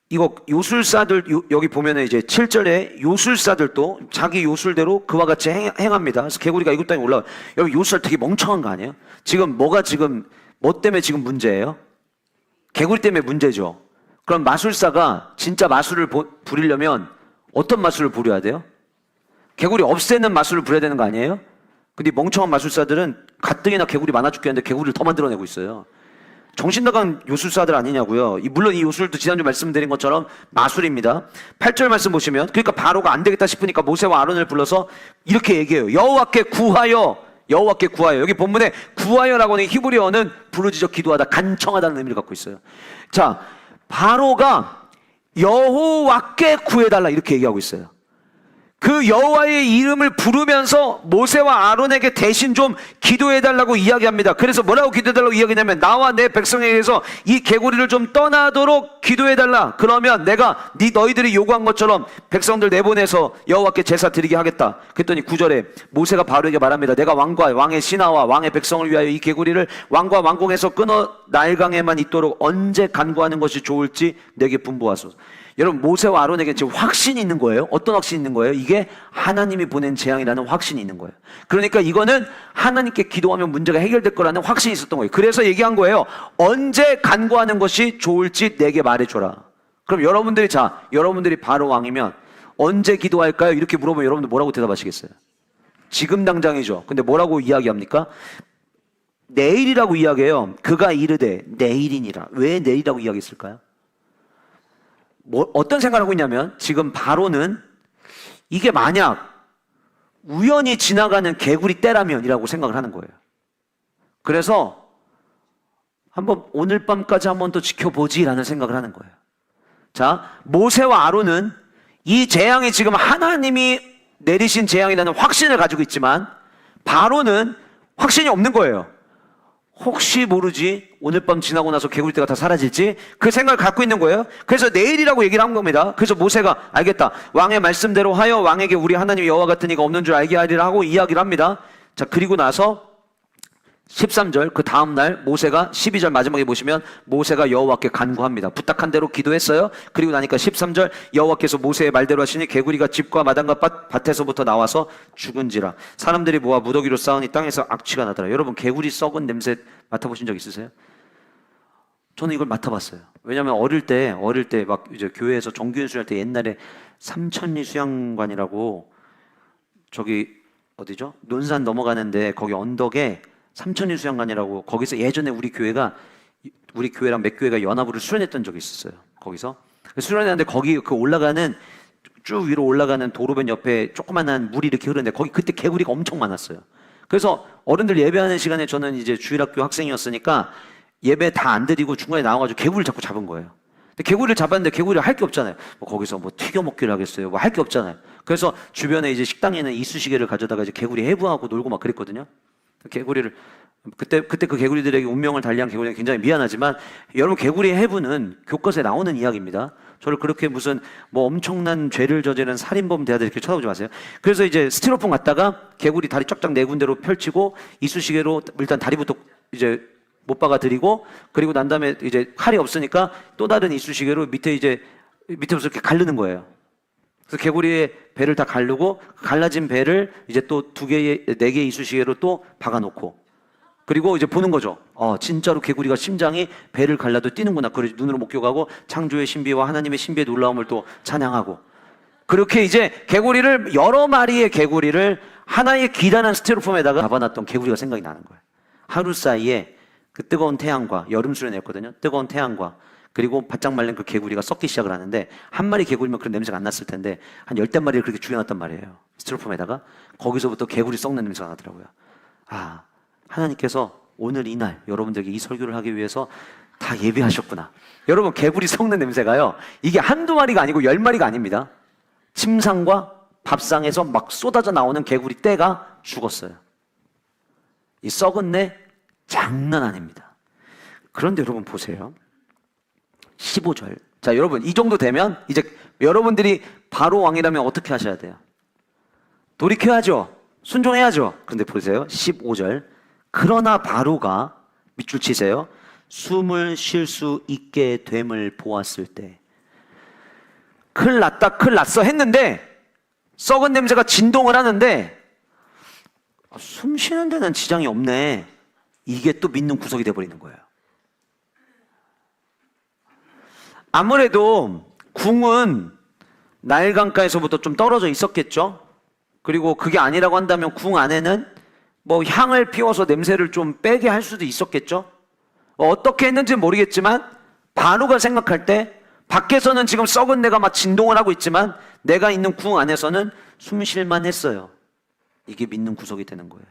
이거 요술사들, 여기 보면은 이제 7절에 요술사들도 자기 요술대로 그와 같이 행합니다. 그래서 개구리가 이곳 땅에 올라와요. 여러분, 요술사 되게 멍청한 거 아니에요? 지금 뭐 때문에 지금 문제예요? 개구리 때문에 문제죠. 그럼 마술사가 진짜 마술을 부리려면 어떤 마술을 부려야 돼요? 개구리 없애는 마술을 부려야 되는 거 아니에요? 근데 멍청한 마술사들은 가뜩이나 개구리 많아 죽겠는데 개구리를 더 만들어내고 있어요. 정신 나간 요술사들 아니냐고요. 물론 이 요술도 지난주 말씀드린 것처럼 마술입니다. 8절 말씀 보시면, 그러니까 바로가 안 되겠다 싶으니까 모세와 아론을 불러서 이렇게 얘기해요. 여호와께 구하여. 여호와께 구하여. 여기 본문에 구하여라고 하는 히브리어는 부르짖어 기도하다, 간청하다는 의미를 갖고 있어요. 자, 바로가 여호와께 구해달라 이렇게 얘기하고 있어요. 그 여호와의 이름을 부르면서 모세와 아론에게 대신 좀 기도해달라고 이야기합니다. 그래서 뭐라고 기도해달라고 이야기냐면 나와 내 백성에 대해서 이 개구리를 좀 떠나도록 기도해달라. 그러면 내가 너희들이 요구한 것처럼 백성들 내보내서 여호와께 제사 드리게 하겠다. 그랬더니 9절에 모세가 바로에게 말합니다. 내가 왕과 왕의 신하와 왕의 백성을 위하여 이 개구리를 왕과 왕궁에서 끊어 나일강에만 있도록 언제 간구하는 것이 좋을지 내게 분부하소서. 여러분 모세와 아론에게 지금 확신이 있는 거예요. 어떤 확신이 있는 거예요? 이게 하나님이 보낸 재앙이라는 확신이 있는 거예요. 그러니까 이거는 하나님께 기도하면 문제가 해결될 거라는 확신이 있었던 거예요. 그래서 얘기한 거예요. 언제 간구하는 것이 좋을지 내게 말해줘라. 그럼 여러분들이 바로 왕이면 언제 기도할까요? 이렇게 물어보면 여러분들 뭐라고 대답하시겠어요? 지금 당장이죠. 근데 뭐라고 이야기합니까? 내일이라고 이야기해요. 그가 이르되 내일이니라. 왜 내일이라고 이야기했을까요? 어떤 생각을 하고 있냐면 지금 바로는 이게 만약 우연히 지나가는 개구리 떼라면이라고 생각을 하는 거예요. 그래서 한번 오늘 밤까지 한번 더 지켜보지라는 생각을 하는 거예요. 자, 모세와 아론은 이 재앙이 지금 하나님이 내리신 재앙이라는 확신을 가지고 있지만 바로는 확신이 없는 거예요. 혹시 모르지 오늘 밤 지나고 나서 개구리떼가 다 사라질지 그 생각을 갖고 있는 거예요. 그래서 내일이라고 얘기를 한 겁니다. 그래서 모세가 알겠다, 왕의 말씀대로 하여 왕에게 우리 하나님 여호와 같은 이가 없는 줄 알게 하리라 하고 이야기를 합니다. 자, 그리고 나서 13절 그 다음날 모세가 12절 마지막에 보시면 모세가 여호와께 간구합니다. 부탁한 대로 기도했어요. 그리고 나니까 13절 여호와께서 모세의 말대로 하시니 개구리가 집과 마당과 밭에서부터 나와서 죽은지라 사람들이 모아 무더기로 쌓으니 땅에서 악취가 나더라. 여러분 개구리 썩은 냄새 맡아보신 적 있으세요? 저는 이걸 맡아봤어요. 왜냐하면 어릴 때 막 이제 교회에서 정규 연수할 때 옛날에 삼천리 수양관이라고 저기 어디죠? 논산 넘어가는데 거기 언덕에 삼천리 수양관이라고 거기서 예전에 우리 교회랑 몇 교회가 연합으로 수련했던 적이 있었어요. 거기서 수련했는데 거기 그 올라가는 쭉 위로 올라가는 도로변 옆에 조그만한 물이 이렇게 흐르는데 거기 그때 개구리가 엄청 많았어요. 그래서 어른들 예배하는 시간에 저는 이제 주일학교 학생이었으니까 예배 다 안 드리고 중간에 나와가지고 개구리를 자꾸 잡은 거예요. 근데 개구리를 잡았는데 개구리를 할 게 없잖아요. 뭐 거기서 뭐 튀겨 먹기를 하겠어요. 뭐 할 게 없잖아요. 그래서 주변에 이제 식당에는 이쑤시개를 가져다가 이제 개구리 해부하고 놀고 막 그랬거든요. 개구리를 그때 그 개구리들에게 운명을 달리한 개구리는 굉장히 미안하지만 여러분 개구리의 해부는 교과서에 나오는 이야기입니다. 저를 그렇게 무슨 뭐 엄청난 죄를 저지른 살인범 대하들 이렇게 쳐다보지 마세요. 그래서 이제 스티로폼 갖다가 개구리 다리 쫙쫙 네 군데로 펼치고 이쑤시개로 일단 다리부터 이제 못 박아 드리고 그리고 난 다음에 이제 칼이 없으니까 또 다른 이쑤시개로 밑에부터 이렇게 가르는 거예요. 그래서 개구리의 배를 다 가르고 갈라진 배를 이제 또 네 개의 이쑤시개로 또 박아놓고 그리고 이제 보는 거죠. 진짜로 개구리가 심장이 배를 갈라도 뛰는구나. 그래서 눈으로 목격하고 창조의 신비와 하나님의 신비의 놀라움을 또 찬양하고 그렇게 이제 여러 마리의 개구리를 하나의 기다란 스티로폼에다가 잡아놨던 개구리가 생각이 나는 거예요. 하루 사이에 그 뜨거운 태양과 여름 수련회였거든요. 뜨거운 태양과 그리고 바짝 말린 그 개구리가 썩기 시작을 하는데 한 마리 개구리면 그런 냄새가 안 났을 텐데 한 10대 마리를 그렇게 죽여놨단 말이에요. 스티로폼에다가 거기서부터 개구리 썩는 냄새가 나더라고요. 하나님께서 오늘 이날 여러분들에게 이 설교를 하기 위해서 다 예비하셨구나. 여러분 개구리 썩는 냄새가요. 이게 한두 마리가 아니고 10마리가 아닙니다. 침상과 밥상에서 막 쏟아져 나오는 개구리 떼가 죽었어요. 이 썩은 내 장난 아닙니다. 그런데 여러분 보세요. 15절. 자, 여러분 이 정도 되면 이제 여러분들이 바로 왕이라면 어떻게 하셔야 돼요? 돌이켜야죠. 순종해야죠. 그런데 보세요. 15절. 그러나 바로가 밑줄 치세요. 숨을 쉴 수 있게 됨을 보았을 때 큰일 났어 했는데 썩은 냄새가 진동을 하는데 숨 쉬는 데는 지장이 없네. 이게 또 믿는 구석이 돼버리는 거예요. 아무래도 궁은 나일강가에서부터 좀 떨어져 있었겠죠. 그리고 그게 아니라고 한다면 궁 안에는 뭐 향을 피워서 냄새를 좀 빼게 할 수도 있었겠죠. 어떻게 했는지 모르겠지만 바로가 생각할 때 밖에서는 지금 썩은 내가 막 진동을 하고 있지만 내가 있는 궁 안에서는 숨 쉴만 했어요. 이게 믿는 구석이 되는 거예요.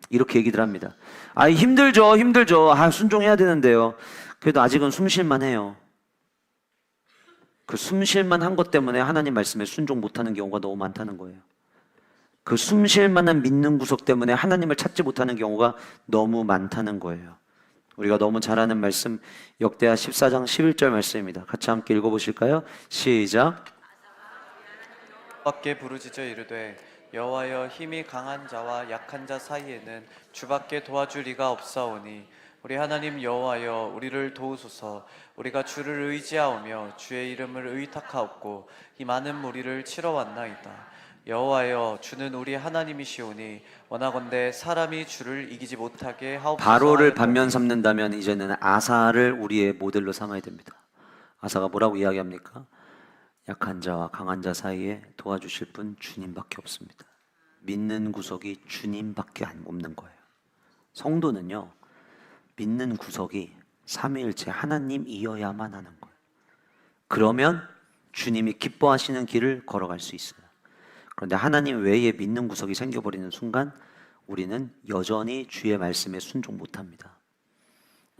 이렇게 얘기들 합니다. 힘들죠. 순종해야 되는데요. 그래도 아직은 숨 쉴만 해요. 그 숨쉴만 한 것 때문에 하나님 말씀에 순종 못하는 경우가 너무 많다는 거예요. 그 숨쉴 만한 믿는 구석 때문에 하나님을 찾지 못하는 경우가 너무 많다는 거예요. 우리가 너무 잘 아는 말씀 역대하 14장 11절 말씀입니다. 같이 함께 읽어보실까요? 시작. 밖에 부르짖어 이르되 여호와여, 힘이 강한 자와 약한 자 사이에는 주밖에 도와줄 이가 없사오니 우리 하나님 여호와여, 우리를 도우소서. 우리가 주를 의지하오며 주의 이름을 의탁하옵고 이 많은 무리를 치러 왔나이다. 여호와여, 주는 우리 하나님이시오니 원하건대 사람이 주를 이기지 못하게 하옵소서. 바로를 반면 삼는다면 이제는 아사를 우리의 모델로 삼아야 됩니다. 아사가 뭐라고 이야기합니까? 약한 자와 강한 자 사이에 도와주실 분 주님밖에 없습니다. 믿는 구석이 주님밖에 없는 거예요. 성도는요, 믿는 구석이 삼위일체 하나님이어야만 하는 거예요. 그러면 주님이 기뻐하시는 길을 걸어갈 수 있어요. 그런데 하나님 외에 믿는 구석이 생겨버리는 순간 우리는 여전히 주의 말씀에 순종 못합니다.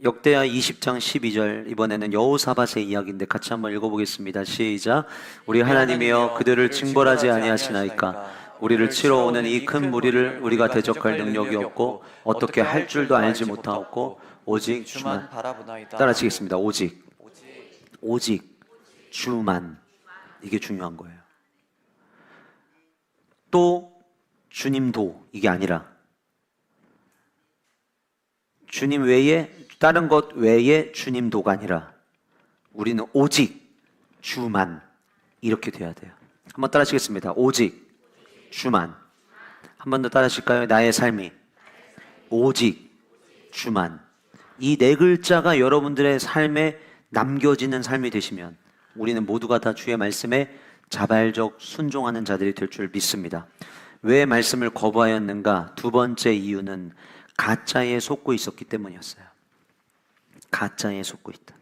역대하 20장 12절, 이번에는 여호사밧의 이야기인데 같이 한번 읽어보겠습니다. 시작. 우리 하나님이여, 그들을 징벌하지 아니하시나이까. 우리를 치러 오는 이 큰 무리를 우리가 대적할 능력이 없고 어떻게 할 줄도 알지 못하옵고 오직 주만 바라보나이다. 따라치겠습니다. 오직 주만. 이게 중요한 거예요. 또 주님도 이게 아니라 주님 외에 다른 것 외에 주님도가 아니라 우리는 오직 주만 이렇게 돼야 돼요. 한번 따라하시겠습니다. 오직 주만. 한 번 더 따라하실까요? 나의 삶이 오직 주만. 이 네 글자가 여러분들의 삶에 남겨지는 삶이 되시면 우리는 모두가 다 주의 말씀에 자발적 순종하는 자들이 될 줄 믿습니다. 왜 말씀을 거부하였는가? 두 번째 이유는 가짜에 속고 있었기 때문이었어요. 가짜에 속고 있다.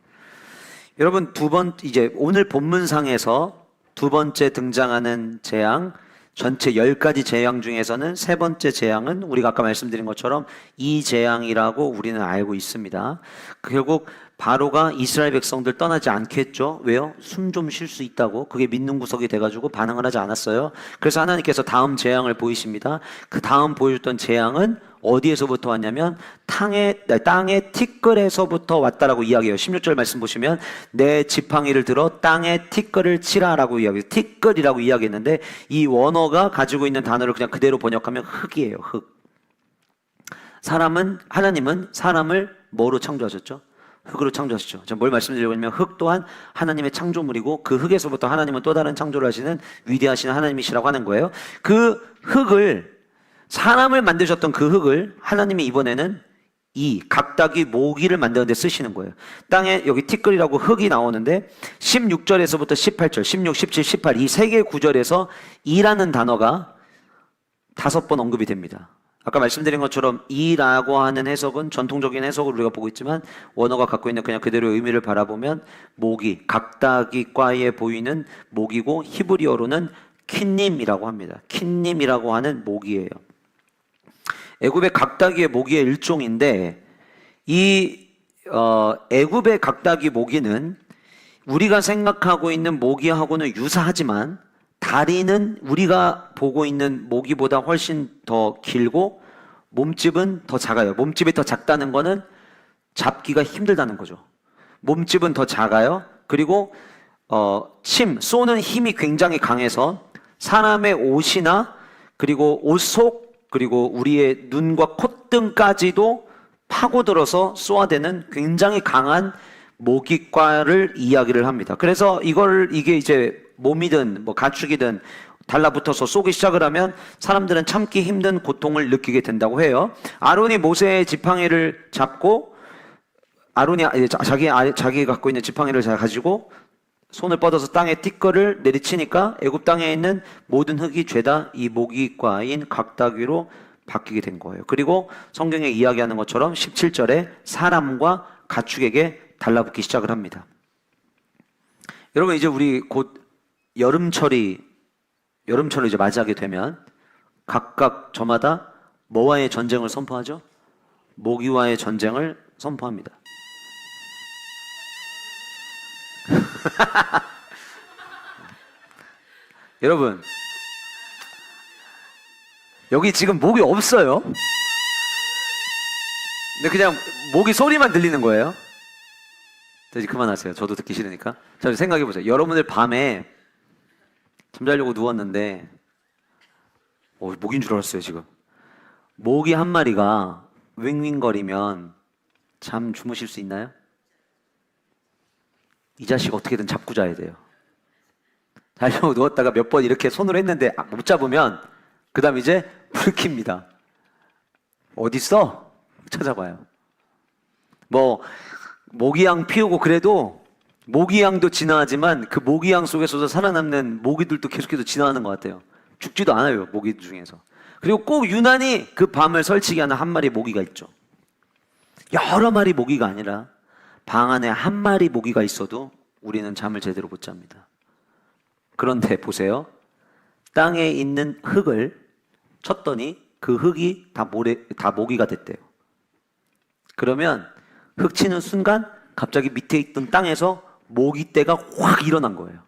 여러분, 이제 오늘 본문상에서 두 번째 등장하는 재앙, 전체 10가지 재앙 중에서는 세 번째 재앙은 우리가 아까 말씀드린 것처럼 이 재앙이라고 우리는 알고 있습니다. 결국 바로가 이스라엘 백성들 떠나지 않겠죠. 왜요? 숨 좀 쉴 수 있다고. 그게 믿는 구석이 돼가지고 반응을 하지 않았어요. 그래서 하나님께서 다음 재앙을 보이십니다. 그 다음 보여줬던 재앙은 어디에서부터 왔냐면 땅의 티끌에서부터 왔다라고 이야기해요. 16절 말씀 보시면 내 지팡이를 들어 땅에 티끌을 치라라고 이야기해요. 티끌이라고 이야기했는데 이 원어가 가지고 있는 단어를 그냥 그대로 번역하면 흙이에요. 흙. 하나님은 사람을 뭐로 창조하셨죠? 흙으로 창조하셨죠. 제가 뭘 말씀드리려고 하냐면 흙 또한 하나님의 창조물이고 그 흙에서부터 하나님은 또 다른 창조를 하시는 위대하신 하나님이시라고 하는 거예요. 그 흙을, 사람을 만드셨던 그 흙을 하나님이 이번에는 이 각닭이 모기를 만드는 데 쓰시는 거예요. 땅에 여기 티끌이라고 흙이 나오는데 16절에서부터 18절, 16, 17, 18 이 세 개의 구절에서 이라는 단어가 5번 언급이 됩니다. 아까 말씀드린 것처럼 이라고 하는 해석은 전통적인 해석을 우리가 보고 있지만 원어가 갖고 있는 그냥 그대로의 의미를 바라보면 모기, 각다기과에 보이는 모기고 히브리어로는 킨님이라고 합니다. 킨님이라고 하는 모기예요. 애굽의 각다기의 모기의 일종인데 이 애굽의 각다기 모기는 우리가 생각하고 있는 모기하고는 유사하지만 다리는 우리가 보고 있는 모기보다 훨씬 더 길고 몸집은 더 작아요. 몸집이 더 작다는 거는 잡기가 힘들다는 거죠. 몸집은 더 작아요. 그리고 쏘는 힘이 굉장히 강해서 사람의 옷이나 그리고 옷 속 그리고 우리의 눈과 콧등까지도 파고들어서 쏘아대는 굉장히 강한 모기과를 이야기를 합니다. 그래서 이게 이제 몸이든 뭐 가축이든 달라붙어서 쏘기 시작을 하면 사람들은 참기 힘든 고통을 느끼게 된다고 해요. 아론이 모세의 지팡이를 잡고 자기 갖고 있는 지팡이를 가지고 손을 뻗어서 땅에 티끌을 내리치니까 애굽 땅에 있는 모든 흙이 죄다 이 모기과인 각다귀로 바뀌게 된 거예요. 그리고 성경에 이야기하는 것처럼 17절에 사람과 가축에게 달라붙기 시작을 합니다. 여러분, 이제 우리 곧 여름철을 이제 맞이하게 되면 각각 저마다 뭐와의 전쟁을 선포하죠? 모기와의 전쟁을 선포합니다. 여러분, 여기 지금 목이 없어요. 근데 그냥 목이 소리만 들리는 거예요. 이제 그만하세요. 저도 듣기 싫으니까. 자, 생각해 보세요. 여러분들 밤에 잠자려고 누웠는데 목인 줄 알았어요, 지금. 모기 한 마리가 윙윙거리면 잠 주무실 수 있나요? 이 자식 어떻게든 잡고 자야 돼요. 자려고 누웠다가 몇 번 이렇게 손으로 했는데 못 잡으면 그 다음 이제 불 킵니다. 어딨어? 찾아봐요. 뭐 모기향 피우고 그래도 모기향도 진화하지만 그 모기향 속에서도 살아남는 모기들도 계속해서 진화하는 것 같아요. 죽지도 않아요, 모기 중에서. 그리고 꼭 유난히 그 밤을 설치게 하는 한 마리 모기가 있죠. 여러 마리 모기가 아니라 방 안에 한 마리 모기가 있어도 우리는 잠을 제대로 못 잡니다. 그런데 보세요. 땅에 있는 흙을 쳤더니 그 흙이 다 모기가 됐대요. 그러면 흙 치는 순간 갑자기 밑에 있던 땅에서 모기떼가 확 일어난 거예요.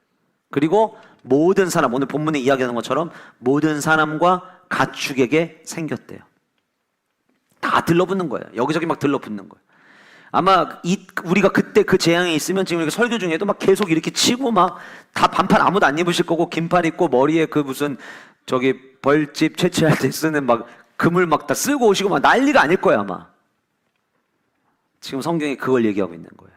그리고 모든 사람, 오늘 본문에 이야기하는 것처럼 모든 사람과 가축에게 생겼대요. 다 들러붙는 거예요. 여기저기 막 들러붙는 거예요. 아마 우리가 그때 그 재앙에 있으면 지금 이렇게 설교 중에도 막 계속 이렇게 치고 막 다 반팔 아무도 안 입으실 거고 긴팔 입고 머리에 그 무슨 저기 벌집 채취할 때 쓰는 막 그물 막 다 쓰고 오시고 막 난리가 아닐 거예요, 아마. 지금 성경이 그걸 얘기하고 있는 거예요.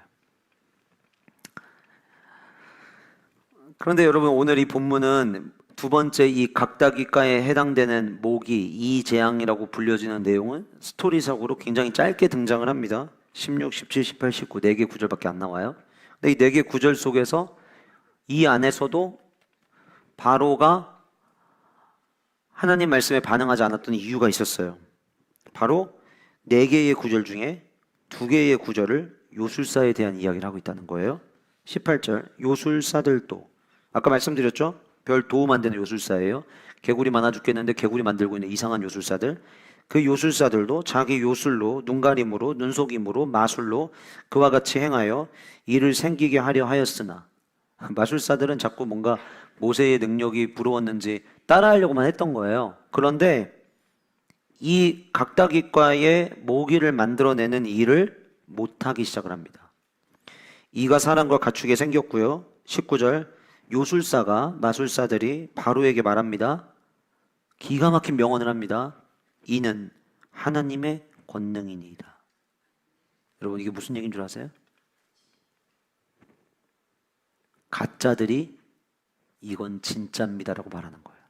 그런데 여러분, 오늘 이 본문은 두 번째 이 각다기과에 해당되는 모기, 이 재앙이라고 불려지는 내용은 스토리상으로 굉장히 짧게 등장을 합니다. 16, 17, 18, 19 4개 구절밖에 안 나와요. 근데 이 4개 구절 속에서 이 안에서도 바로가 하나님 말씀에 반응하지 않았던 이유가 있었어요. 바로 4개의 구절 중에 2개의 구절을 요술사에 대한 이야기를 하고 있다는 거예요. 18절, 요술사들도, 아까 말씀드렸죠? 별 도움 안 되는 요술사예요. 개구리 많아 죽겠는데 개구리 만들고 있는 이상한 요술사들. 그 요술사들도 자기 요술로, 눈가림으로, 눈속임으로, 마술로 그와 같이 행하여 이를 생기게 하려 하였으나, 마술사들은 자꾸 뭔가 모세의 능력이 부러웠는지 따라하려고만 했던 거예요. 그런데 이 각다기과의 모기를 만들어내는 일을 못하기 시작을 합니다. 이가 사람과 가축에 생겼고요. 19절, 요술사가, 마술사들이 바로에게 말합니다. 기가 막힌 명언을 합니다. 이는 하나님의 권능이니이다. 여러분, 이게 무슨 얘기인 줄 아세요? 가짜들이 이건 진짜입니다라고 말하는 거예요.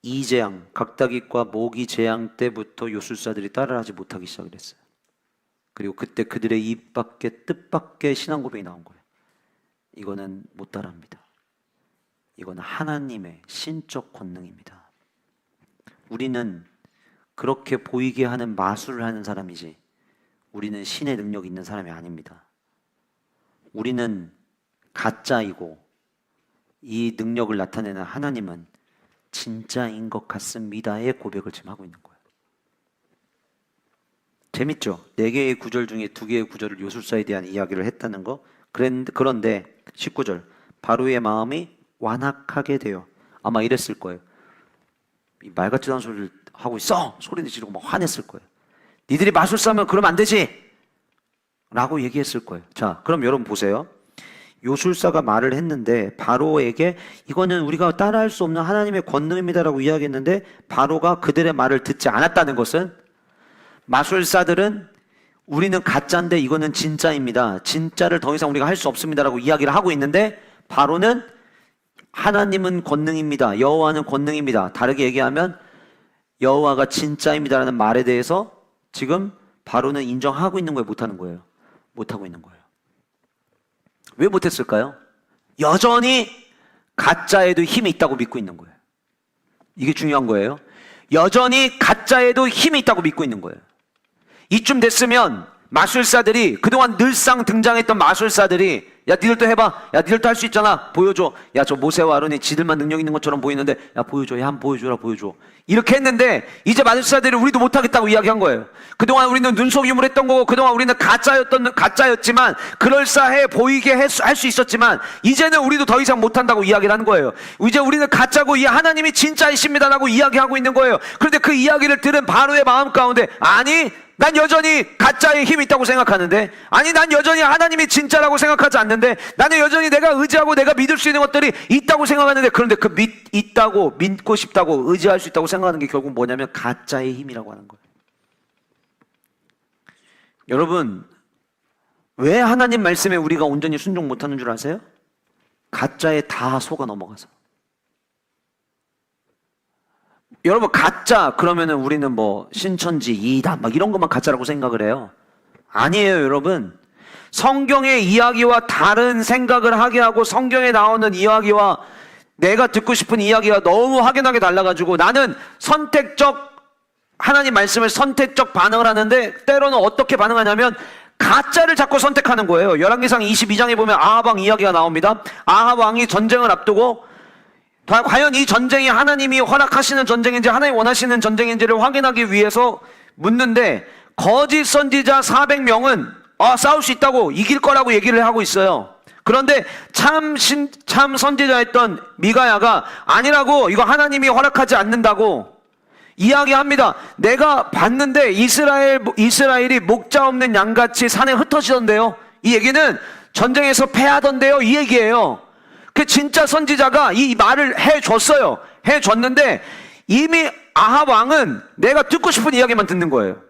이 재앙, 각다기과 모기 재앙 때부터 요술사들이 따라하지 못하기 시작을 했어요. 그리고 그때 그들의 입 밖에 뜻밖의 신앙 고백이 나온 거예요. 이거는 못 따라합니다. 이건 하나님의 신적 권능입니다. 우리는 그렇게 보이게 하는 마술을 하는 사람이지 우리는 신의 능력이 있는 사람이 아닙니다. 우리는 가짜이고 이 능력을 나타내는 하나님은 진짜인 것 같습니다의 고백을 지금 하고 있는 거예요. 재밌죠? 4개의 구절 중에 2개의 구절을 요술사에 대한 이야기를 했다는 거. 그런데 19절, 바로의 마음이 완악하게 되어, 아마 이랬을 거예요. 이 말 같지도 않은 소리를 하고 있어! 소리를 지르고 막 화냈을 거예요. 니들이 마술사면 그러면 안 되지! 라고 얘기했을 거예요. 자, 그럼 여러분 보세요. 요술사가 말을 했는데 바로에게 이거는 우리가 따라할 수 없는 하나님의 권능입니다라고 이야기했는데 바로가 그들의 말을 듣지 않았다는 것은 마술사들은 우리는 가짜인데 이거는 진짜입니다. 진짜를 더 이상 우리가 할 수 없습니다라고 이야기를 하고 있는데 바로는 하나님은 권능입니다. 여호와는 권능입니다. 다르게 얘기하면 여호와가 진짜입니다라는 말에 대해서 지금 바로는 인정하고 있는 거예요? 못하는 거예요? 못하고 있는 거예요. 왜 못했을까요? 여전히 가짜에도 힘이 있다고 믿고 있는 거예요. 이게 중요한 거예요. 여전히 가짜에도 힘이 있다고 믿고 있는 거예요. 이쯤 됐으면 마술사들이, 그동안 늘상 등장했던 마술사들이 야, 니들도 해봐. 야, 니들도 할 수 있잖아. 보여줘. 야, 저 모세와 아론이 지들만 능력 있는 것처럼 보이는데, 야, 보여줘. 야, 한번 보여줘라, 보여줘. 이렇게 했는데, 이제 마술사들이 우리도 못하겠다고 이야기한 거예요. 그동안 우리는 눈속임을 했던 거고, 그동안 우리는 가짜였지만, 그럴싸해 보이게 할 수 있었지만, 이제는 우리도 더 이상 못한다고 이야기를 하는 거예요. 이제 우리는 가짜고, 이 하나님이 진짜이십니다라고 이야기하고 있는 거예요. 그런데 그 이야기를 들은 바로의 마음 가운데, 아니, 난 여전히 가짜에 힘이 있다고 생각하는데, 아니 난 여전히 하나님이 진짜라고 생각하지 않는데, 나는 여전히 내가 의지하고 내가 믿을 수 있는 것들이 있다고 생각하는데, 그런데 그 있다고 믿고 싶다고 의지할 수 있다고 생각하는 게 결국 뭐냐면 가짜의 힘이라고 하는 거예요. 여러분, 왜 하나님 말씀에 우리가 온전히 순종 못하는 줄 아세요? 가짜에 다 속아 넘어가서. 여러분, 가짜 그러면은 우리는 뭐 신천지, 이단 막 이런 것만 가짜라고 생각을 해요. 아니에요, 여러분. 성경의 이야기와 다른 생각을 하게 하고, 성경에 나오는 이야기와 내가 듣고 싶은 이야기가 너무 확연하게 달라가지고, 나는 하나님 말씀을 선택적 반응을 하는데, 때로는 어떻게 반응하냐면 가짜를 자꾸 선택하는 거예요. 열왕기상 22장에 보면 아합 왕 이야기가 나옵니다. 아합 왕이 전쟁을 앞두고, 과연 이 전쟁이 하나님이 허락하시는 전쟁인지 하나님이 원하시는 전쟁인지를 확인하기 위해서 묻는데, 거짓 선지자 400명은 싸울 수 있다고, 이길 거라고 얘기를 하고 있어요. 그런데 참 선지자였던 미가야가 아니라고, 이거 하나님이 허락하지 않는다고 이야기합니다. 내가 봤는데 이스라엘이 목자 없는 양같이 산에 흩어지던데요. 이 얘기는 전쟁에서 패하던데요, 이 얘기예요. 그 진짜 선지자가 이 말을 해줬어요. 해줬는데 이미 아합 왕은 내가 듣고 싶은 이야기만 듣는 거예요.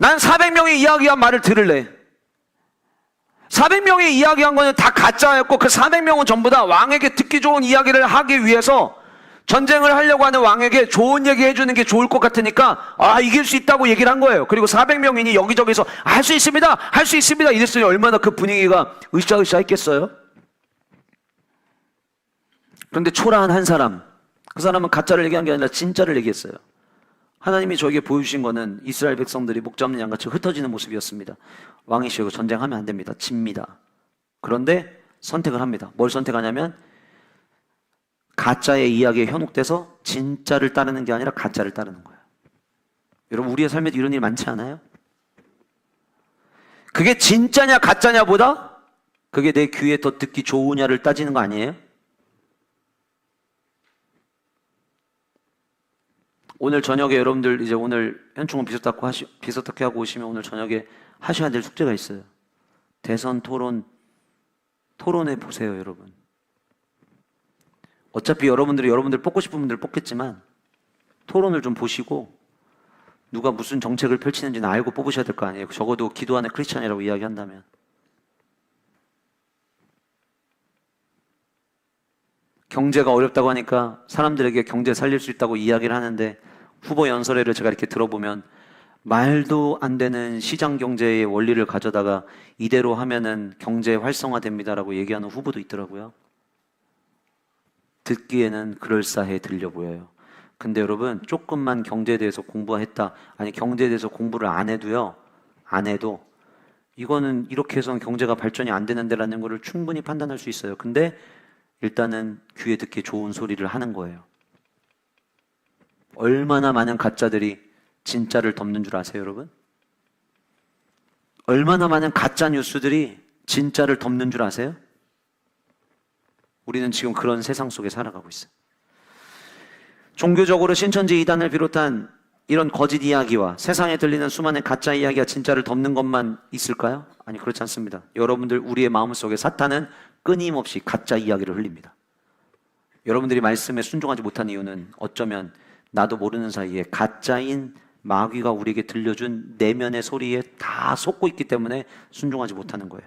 난 400명이 이야기한 말을 들을래. 400명이 이야기한 거는 다 가짜였고, 그 400명은 전부 다 왕에게 듣기 좋은 이야기를 하기 위해서, 전쟁을 하려고 하는 왕에게 좋은 얘기 해주는 게 좋을 것 같으니까 이길 수 있다고 얘기를 한 거예요. 그리고 400명이니 여기저기서 할 수 있습니다, 할 수 있습니다 이랬으니 얼마나 그 분위기가 으쌰으쌰 했겠어요? 그런데 초라한 한 사람, 그 사람은 가짜를 얘기한 게 아니라 진짜를 얘기했어요. 하나님이 저에게 보여주신 거는 이스라엘 백성들이 목자 없는 양같이 흩어지는 모습이었습니다. 왕이시고 전쟁하면 안 됩니다. 집니다. 그런데 선택을 합니다. 뭘 선택하냐면 가짜의 이야기에 현혹돼서 진짜를 따르는 게 아니라 가짜를 따르는 거예요. 여러분, 우리의 삶에도 이런 일 많지 않아요? 그게 진짜냐 가짜냐보다 그게 내 귀에 더 듣기 좋으냐를 따지는 거 아니에요? 오늘 저녁에 여러분들 이제 오늘 현충원 비서탁회 하고 오시면 오늘 저녁에 하셔야 될 숙제가 있어요. 대선 토론해 보세요, 여러분. 어차피 여러분들 뽑고 싶은 분들 뽑겠지만 토론을 좀 보시고 누가 무슨 정책을 펼치는지는 알고 뽑으셔야 될 거 아니에요. 적어도 기도하는 크리스찬이라고 이야기한다면. 경제가 어렵다고 하니까 사람들에게 경제 살릴 수 있다고 이야기를 하는데, 후보 연설회를 제가 이렇게 들어보면 말도 안 되는 시장 경제의 원리를 가져다가 이대로 하면은 경제 활성화됩니다라고 얘기하는 후보도 있더라고요. 듣기에는 그럴싸해 들려 보여요. 근데 여러분, 조금만 경제에 대해서 공부했다, 아니 경제에 대해서 공부를 안 해도 이거는 이렇게 해서는 경제가 발전이 안 되는데라는 거를 충분히 판단할 수 있어요. 근데 일단은 귀에 듣기 좋은 소리를 하는 거예요. 얼마나 많은 가짜들이 진짜를 덮는 줄 아세요, 여러분? 얼마나 많은 가짜 뉴스들이 진짜를 덮는 줄 아세요? 우리는 지금 그런 세상 속에 살아가고 있어요. 종교적으로 신천지 이단을 비롯한 이런 거짓 이야기와 세상에 들리는 수많은 가짜 이야기가 진짜를 덮는 것만 있을까요? 아니, 그렇지 않습니다. 여러분들, 우리의 마음속에 사탄은 끊임없이 가짜 이야기를 흘립니다. 여러분들이 말씀에 순종하지 못한 이유는 어쩌면 나도 모르는 사이에 가짜인 마귀가 우리에게 들려준 내면의 소리에 다 속고 있기 때문에 순종하지 못하는 거예요.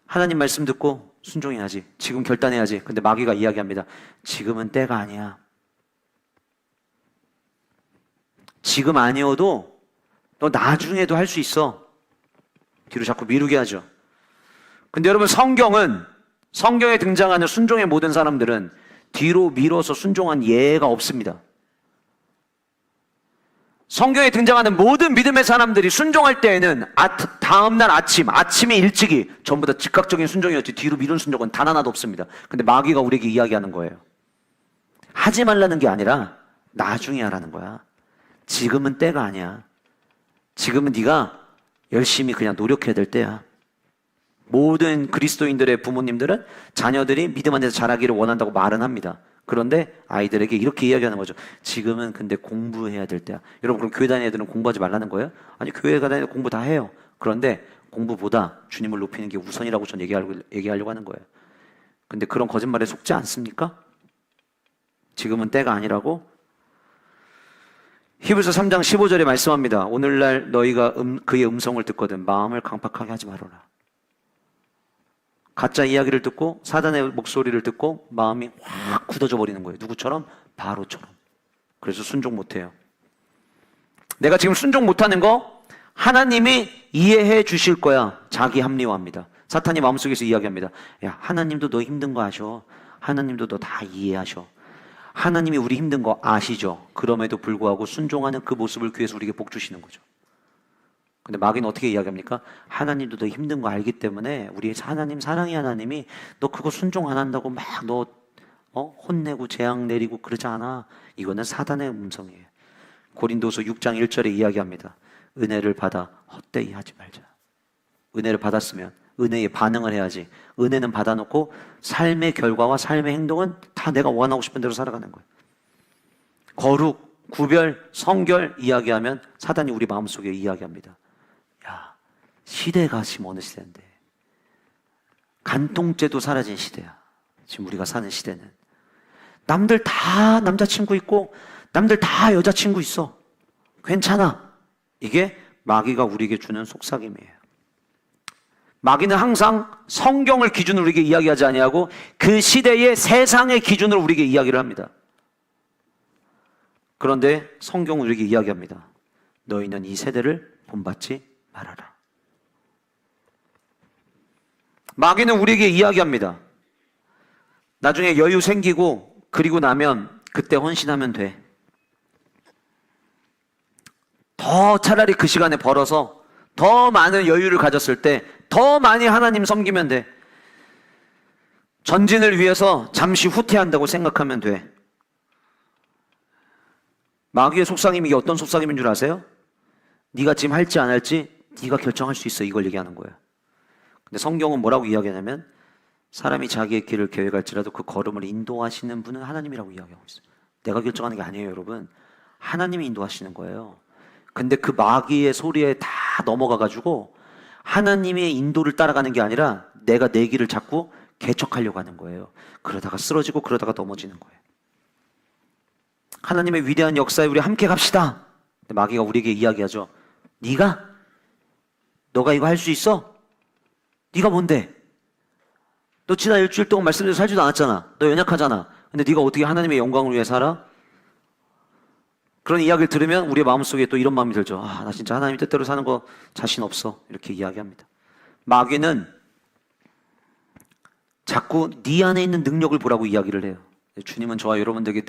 하나님 말씀 듣고 순종해야지, 지금 결단해야지. 근데 마귀가 이야기합니다. 지금은 때가 아니야. 지금 아니어도 너 나중에도 할 수 있어. 뒤로 자꾸 미루게 하죠. 근데 여러분, 성경에 등장하는 순종의 모든 사람들은 뒤로 밀어서 순종한 예가 없습니다. 성경에 등장하는 모든 믿음의 사람들이 순종할 때에는 다음날 아침에 일찍이 전부 다 즉각적인 순종이었지 뒤로 미룬 순종은 단 하나도 없습니다. 근데 마귀가 우리에게 이야기하는 거예요. 하지 말라는 게 아니라 나중에 하라는 거야. 지금은 때가 아니야. 지금은 네가 열심히 그냥 노력해야 될 때야. 모든 그리스도인들의 부모님들은 자녀들이 믿음 안에서 자라기를 원한다고 말은 합니다. 그런데 아이들에게 이렇게 이야기하는 거죠. 지금은 근데 공부해야 될 때야. 여러분, 그럼 교회 다니는 애들은 공부하지 말라는 거예요? 아니, 교회 다니는 애들 공부 다 해요. 그런데 공부보다 주님을 높이는 게 우선이라고 전 얘기하려고 하는 거예요. 근데 그런 거짓말에 속지 않습니까? 지금은 때가 아니라고? 히브리서 3장 15절에 말씀합니다. 오늘날 너희가 그의 음성을 듣거든 마음을 강팍하게 하지 말아라. 가짜 이야기를 듣고 사단의 목소리를 듣고 마음이 확 굳어져 버리는 거예요. 누구처럼? 바로처럼. 그래서 순종 못해요. 내가 지금 순종 못하는 거 하나님이 이해해 주실 거야. 자기 합리화합니다. 사탄이 마음속에서 이야기합니다. 야, 하나님도 너 힘든 거 아셔. 하나님도 너 다 이해하셔. 하나님이 우리 힘든 거 아시죠? 그럼에도 불구하고 순종하는 그 모습을 교회에서 우리에게 복 주시는 거죠. 근데 마귀는 어떻게 이야기합니까? 하나님도 너 힘든 거 알기 때문에 우리 하나님, 사랑의 하나님이 너 그거 순종 안 한다고 막 너 혼내고 재앙 내리고 그러지 않아. 이거는 사단의 음성이에요. 고린도서 6장 1절에 이야기합니다. 은혜를 받아 헛되이 하지 말자. 은혜를 받았으면 은혜에 반응을 해야지. 은혜는 받아놓고 삶의 결과와 삶의 행동은 다 내가 원하고 싶은 대로 살아가는 거예요. 거룩, 구별, 성결 이야기하면 사단이 우리 마음속에 이야기합니다. 야, 시대가 지금 어느 시대인데. 간통죄도 사라진 시대야. 지금 우리가 사는 시대는. 남들 다 남자친구 있고 남들 다 여자친구 있어. 괜찮아. 이게 마귀가 우리에게 주는 속삭임이에요. 마귀는 항상 성경을 기준으로 우리에게 이야기하지 아니하고 그 시대의 세상의 기준으로 우리에게 이야기를 합니다. 그런데 성경은 우리에게 이야기합니다. 너희는 이 세대를 본받지 말아라. 마귀는 우리에게 이야기합니다. 나중에 여유 생기고 그리고 나면 그때 헌신하면 돼. 더 차라리 그 시간에 벌어서 더 많은 여유를 가졌을 때 더 많이 하나님 섬기면 돼. 전진을 위해서 잠시 후퇴한다고 생각하면 돼. 마귀의 속삭임이 이게 어떤 속삭임인 줄 아세요? 네가 지금 할지 안 할지 네가 결정할 수 있어. 이걸 얘기하는 거예요. 근데 성경은 뭐라고 이야기하냐면 사람이 자기의 길을 계획할지라도 그 걸음을 인도하시는 분은 하나님이라고 이야기하고 있어요. 내가 결정하는 게 아니에요, 여러분. 하나님이 인도하시는 거예요. 근데 그 마귀의 소리에 다 넘어가가지고 하나님의 인도를 따라가는 게 아니라 내가 내 길을 자꾸 개척하려고 하는 거예요. 그러다가 쓰러지고 그러다가 넘어지는 거예요. 하나님의 위대한 역사에 우리 함께 갑시다. 근데 마귀가 우리에게 이야기하죠. 너가 이거 할 수 있어? 네가 뭔데? 너 지난 일주일 동안 말씀대로 살지도 않았잖아. 너 연약하잖아. 근데 네가 어떻게 하나님의 영광을 위해 살아? 그런 이야기를 들으면 우리의 마음속에 또 이런 마음이 들죠. 나 진짜 하나님 뜻대로 사는 거 자신 없어. 이렇게 이야기합니다. 마귀는 자꾸 네 안에 있는 능력을 보라고 이야기를 해요. 주님은 저와 여러분들에게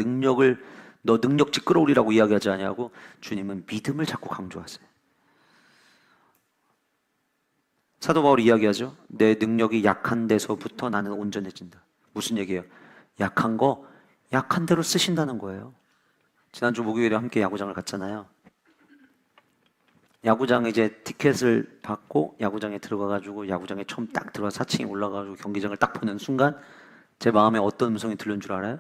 너 능력치 끌어올리라고 이야기하지 아니하고 주님은 믿음을 자꾸 강조하세요. 사도 바울이 이야기하죠. 내 능력이 약한 데서부터 나는 온전해진다. 무슨 얘기예요? 약한 거 약한 대로 쓰신다는 거예요. 지난주 목요일에 함께 야구장을 갔잖아요. 야구장에 이제 티켓을 받고 야구장에 들어가가지고 야구장에 처음 딱 들어가 4층에 올라가가지고 경기장을 딱 보는 순간 제 마음에 어떤 음성이 들려온 줄 알아요?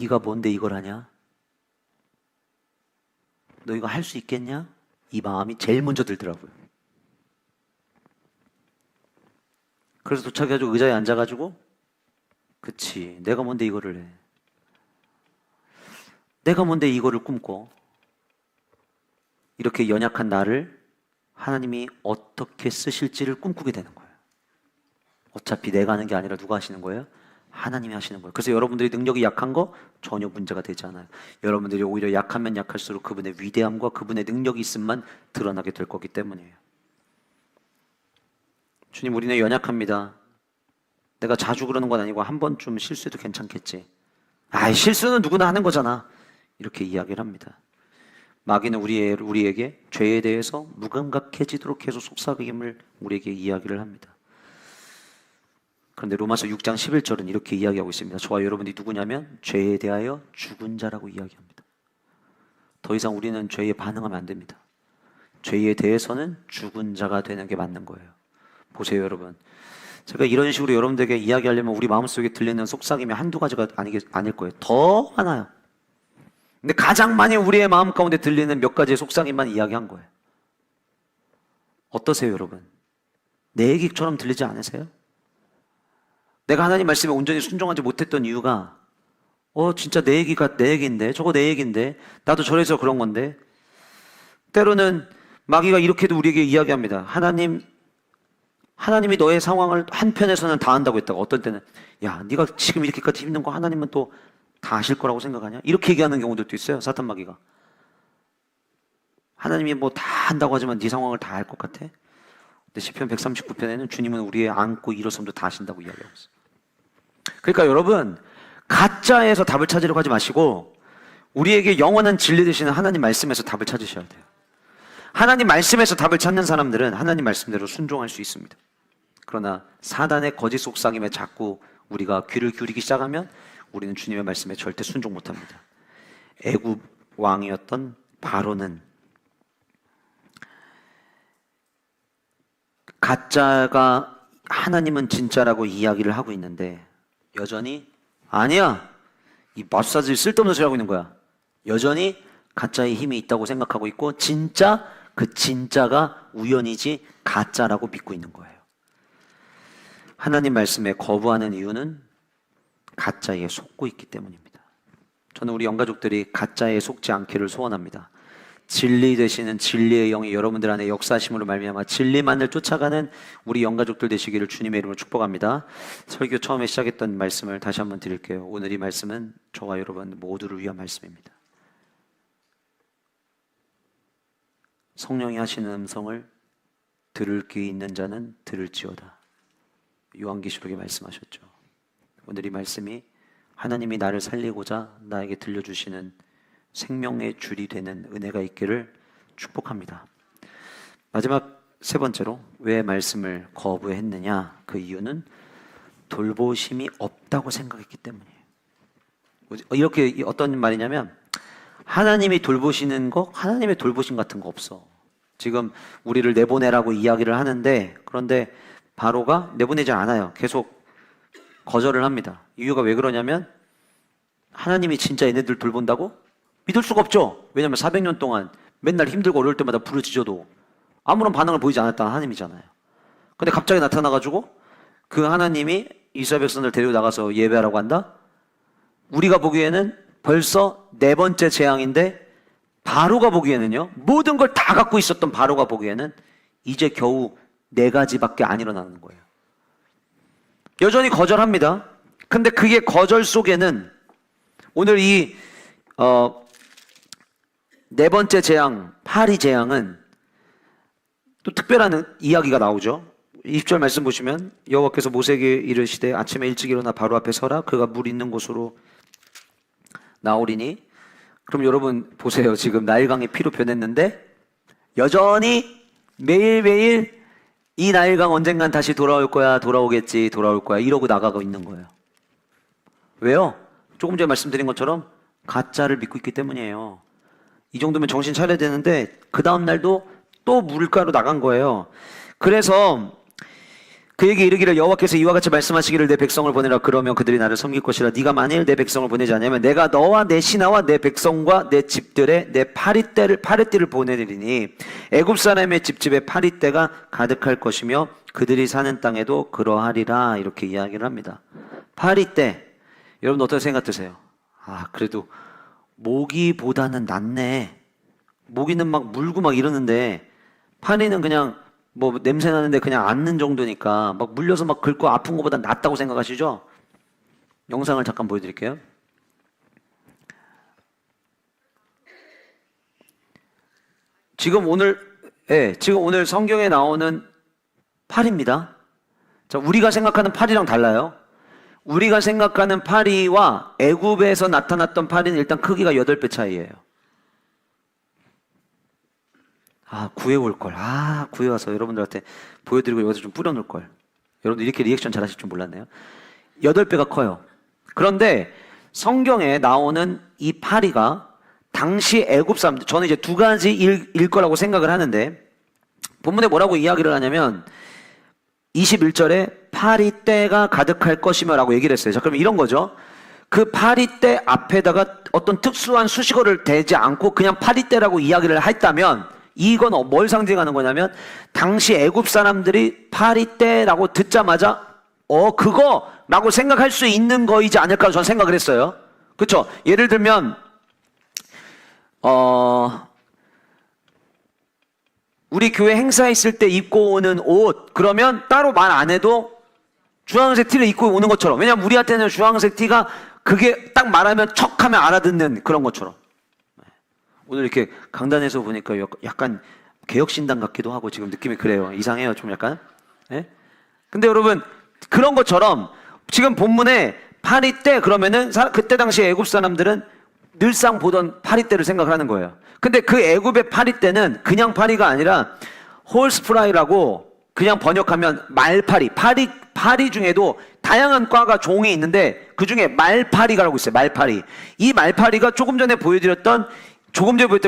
네가 뭔데 이걸 하냐? 너 이거 할 수 있겠냐? 이 마음이 제일 먼저 들더라고요. 그래서 도착해가지고 의자에 앉아가지고 그치, 내가 뭔데 이거를 해. 내가 뭔데 이거를 꿈꿔. 이렇게 연약한 나를 하나님이 어떻게 쓰실지를 꿈꾸게 되는 거예요. 어차피 내가 하는 게 아니라 누가 하시는 거예요? 하나님이 하시는 거예요. 그래서 여러분들이 능력이 약한 거 전혀 문제가 되지 않아요. 여러분들이 오히려 약하면 약할수록 그분의 위대함과 그분의 능력이 있음만 드러나게 될 거기 때문이에요. 주님, 우리는 연약합니다. 내가 자주 그러는 건 아니고 한 번쯤 실수해도 괜찮겠지. 실수는 누구나 하는 거잖아. 이렇게 이야기를 합니다. 마귀는 우리에게 죄에 대해서 무감각해지도록 해서 속삭임을 우리에게 이야기를 합니다. 그런데 로마서 6장 11절은 이렇게 이야기하고 있습니다. 저와 여러분이 누구냐면 죄에 대하여 죽은 자라고 이야기합니다. 더 이상 우리는 죄에 반응하면 안 됩니다. 죄에 대해서는 죽은 자가 되는 게 맞는 거예요. 보세요, 여러분. 제가 이런 식으로 여러분들에게 이야기하려면 우리 마음속에 들리는 속삭임이 한두 가지가 아닐 거예요. 더 많아요. 근데 가장 많이 우리의 마음 가운데 들리는 몇 가지의 속삭임만 이야기한 거예요. 어떠세요, 여러분? 내 얘기처럼 들리지 않으세요? 내가 하나님 말씀에 온전히 순종하지 못했던 이유가 진짜 내 얘기가 내 얘기인데, 저거 내 얘기인데, 나도 저래서 그런 건데. 때로는 마귀가 이렇게도 우리에게 이야기합니다. 하나님이 너의 상황을 한편에서는 다 안다고 했다고. 어떤 때는 야, 네가 지금 이렇게까지 힘든 거 하나님은 또 다 아실 거라고 생각하냐? 이렇게 얘기하는 경우들도 있어요. 사탄 마귀가. 하나님이 뭐 다 안다고 하지만 네 상황을 다 알 것 같아? 근데 시편 139편에는 주님은 우리의 안고 일어섬도 다 아신다고 이야기하고 있어요. 그러니까 여러분, 가짜에서 답을 찾으려고 하지 마시고 우리에게 영원한 진리 되시는 하나님 말씀에서 답을 찾으셔야 돼요. 하나님 말씀에서 답을 찾는 사람들은 하나님 말씀대로 순종할 수 있습니다. 그러나 사단의 거짓 속삭임에 자꾸 우리가 귀를 기울이기 시작하면 우리는 주님의 말씀에 절대 순종 못합니다. 애굽 왕이었던 바로는 가짜가 하나님은 진짜라고 이야기를 하고 있는데 여전히 아니야, 이 마사지 쓸데없는 소리 하고 있는 거야. 여전히 가짜의 힘이 있다고 생각하고 있고 그 진짜가 우연이지 가짜라고 믿고 있는 거예요. 하나님 말씀에 거부하는 이유는 가짜에 속고 있기 때문입니다. 저는 우리 영가족들이 가짜에 속지 않기를 소원합니다. 진리 되시는 진리의 영이 여러분들 안에 역사하심으로 말미암아 진리만을 쫓아가는 우리 영가족들 되시기를 주님의 이름으로 축복합니다. 설교 처음에 시작했던 말씀을 다시 한번 드릴게요. 오늘 이 말씀은 저와 여러분 모두를 위한 말씀입니다. 성령이 하시는 음성을 들을 귀 있는 자는 들을지어다. 요한계시록에 말씀하셨죠. 오늘 이 말씀이 하나님이 나를 살리고자 나에게 들려주시는 생명의 줄이 되는 은혜가 있기를 축복합니다. 마지막 세 번째로 왜 말씀을 거부했느냐? 그 이유는 돌보심이 없다고 생각했기 때문이에요. 이렇게 어떤 말이냐면 하나님이 돌보시는 거, 하나님의 돌보심 같은 거 없어. 지금 우리를 내보내라고 이야기를 하는데 그런데 바로가 내보내지 않아요. 계속 거절을 합니다. 이유가 왜 그러냐면 하나님이 진짜 얘네들 돌본다고? 믿을 수가 없죠. 왜냐하면 400년 동안 맨날 힘들고 어려울 때마다 부르짖어도 아무런 반응을 보이지 않았던 하나님이잖아요. 근데 갑자기 나타나가지고 그 하나님이 이스라엘 백성들 데리고 나가서 예배하라고 한다? 우리가 보기에는 벌써 네 번째 재앙인데 바로가 보기에는요, 모든 걸 다 갖고 있었던 바로가 보기에는 이제 겨우 4가지밖에 안 일어나는 거예요. 여전히 거절합니다. 근데 그게 거절 속에는 오늘 이 네 번째 재앙, 파리 재앙은 또 특별한 이야기가 나오죠. 20절 말씀 보시면 여호와께서 모세에게 이르시되 아침에 일찍 일어나 바로 앞에 서라. 그가 물 있는 곳으로 나오리니. 그럼 여러분 보세요. 지금 나일강이 피로 변했는데 여전히 매일매일 이 나일강 언젠간 다시 돌아올 거야, 돌아오겠지, 돌아올 거야 이러고 나가고 있는 거예요. 왜요? 조금 전에 말씀드린 것처럼 가짜를 믿고 있기 때문이에요. 이 정도면 정신 차려야 되는데 그 다음 날도 또 물가로 나간 거예요. 그래서 그에게 이르기를 여호와께서 이와 같이 말씀하시기를 내 백성을 보내라. 그러면 그들이 나를 섬길 것이라. 네가 만일 내 백성을 보내지 않으면 내가 너와 내 신하와 내 백성과 내 집들에 내 파리떼를 보내리니 애굽 사람의 집집에 파리떼가 가득할 것이며 그들이 사는 땅에도 그러하리라. 이렇게 이야기를 합니다. 파리떼, 여러분 어떻게 생각 드세요? 그래도 모기보다는 낫네. 모기는 막 물고 막 이러는데 파리는 그냥 뭐 냄새 나는데 그냥 앉는 정도니까 막 물려서 막 긁고 아픈 것보다 낫다고 생각하시죠? 영상을 잠깐 보여드릴게요. 지금 오늘 성경에 나오는 파리입니다. 자, 우리가 생각하는 파리랑 달라요. 우리가 생각하는 파리와 애굽에서 나타났던 파리는 일단 크기가 8배 차이예요. 구해올 걸. 구해와서 여러분들한테 보여드리고 여기서 좀 뿌려놓을 걸. 여러분들 이렇게 리액션 잘하실 줄 몰랐네요. 8배가 커요. 그런데 성경에 나오는 이 파리가 당시 애굽 사람들, 저는 이제 두 가지 일 거라고 생각을 하는데, 본문에 뭐라고 이야기를 하냐면 21절에 파리떼가 가득할 것이며 라고 얘기를 했어요. 자, 그럼 이런 거죠. 그 파리떼 앞에다가 어떤 특수한 수식어를 대지 않고 그냥 파리떼라고 이야기를 했다면, 이건 뭘 상징하는 거냐면 당시 애굽 사람들이 파리떼라고 듣자마자 그거라고 생각할 수 있는 거이지 않을까 저는 생각을 했어요. 그렇죠? 예를 들면 우리 교회 행사 있을 때 입고 오는 옷, 그러면 따로 말 안 해도 주황색 티를 입고 오는 것처럼, 왜냐면 우리한테는 주황색 티가 그게 딱 말하면 척하면 알아듣는 그런 것처럼. 오늘 이렇게 강단에서 보니까 약간 개혁신당 같기도 하고 지금 느낌이 그래요. 이상해요, 좀 약간. 예? 근데 여러분, 그런 것처럼 지금 본문에 파리떼 그러면은 그때 당시 애굽 사람들은 늘상 보던 파리떼를 생각을 하는 거예요. 근데 그 애굽의 파리떼는 그냥 파리가 아니라 홀스프라이라고, 그냥 번역하면 말파리, 파리 중에도 다양한 과가 종이 있는데 그 중에 말파리가라고 있어요. 말파리. 이 말파리가 조금 전에 보여드렸던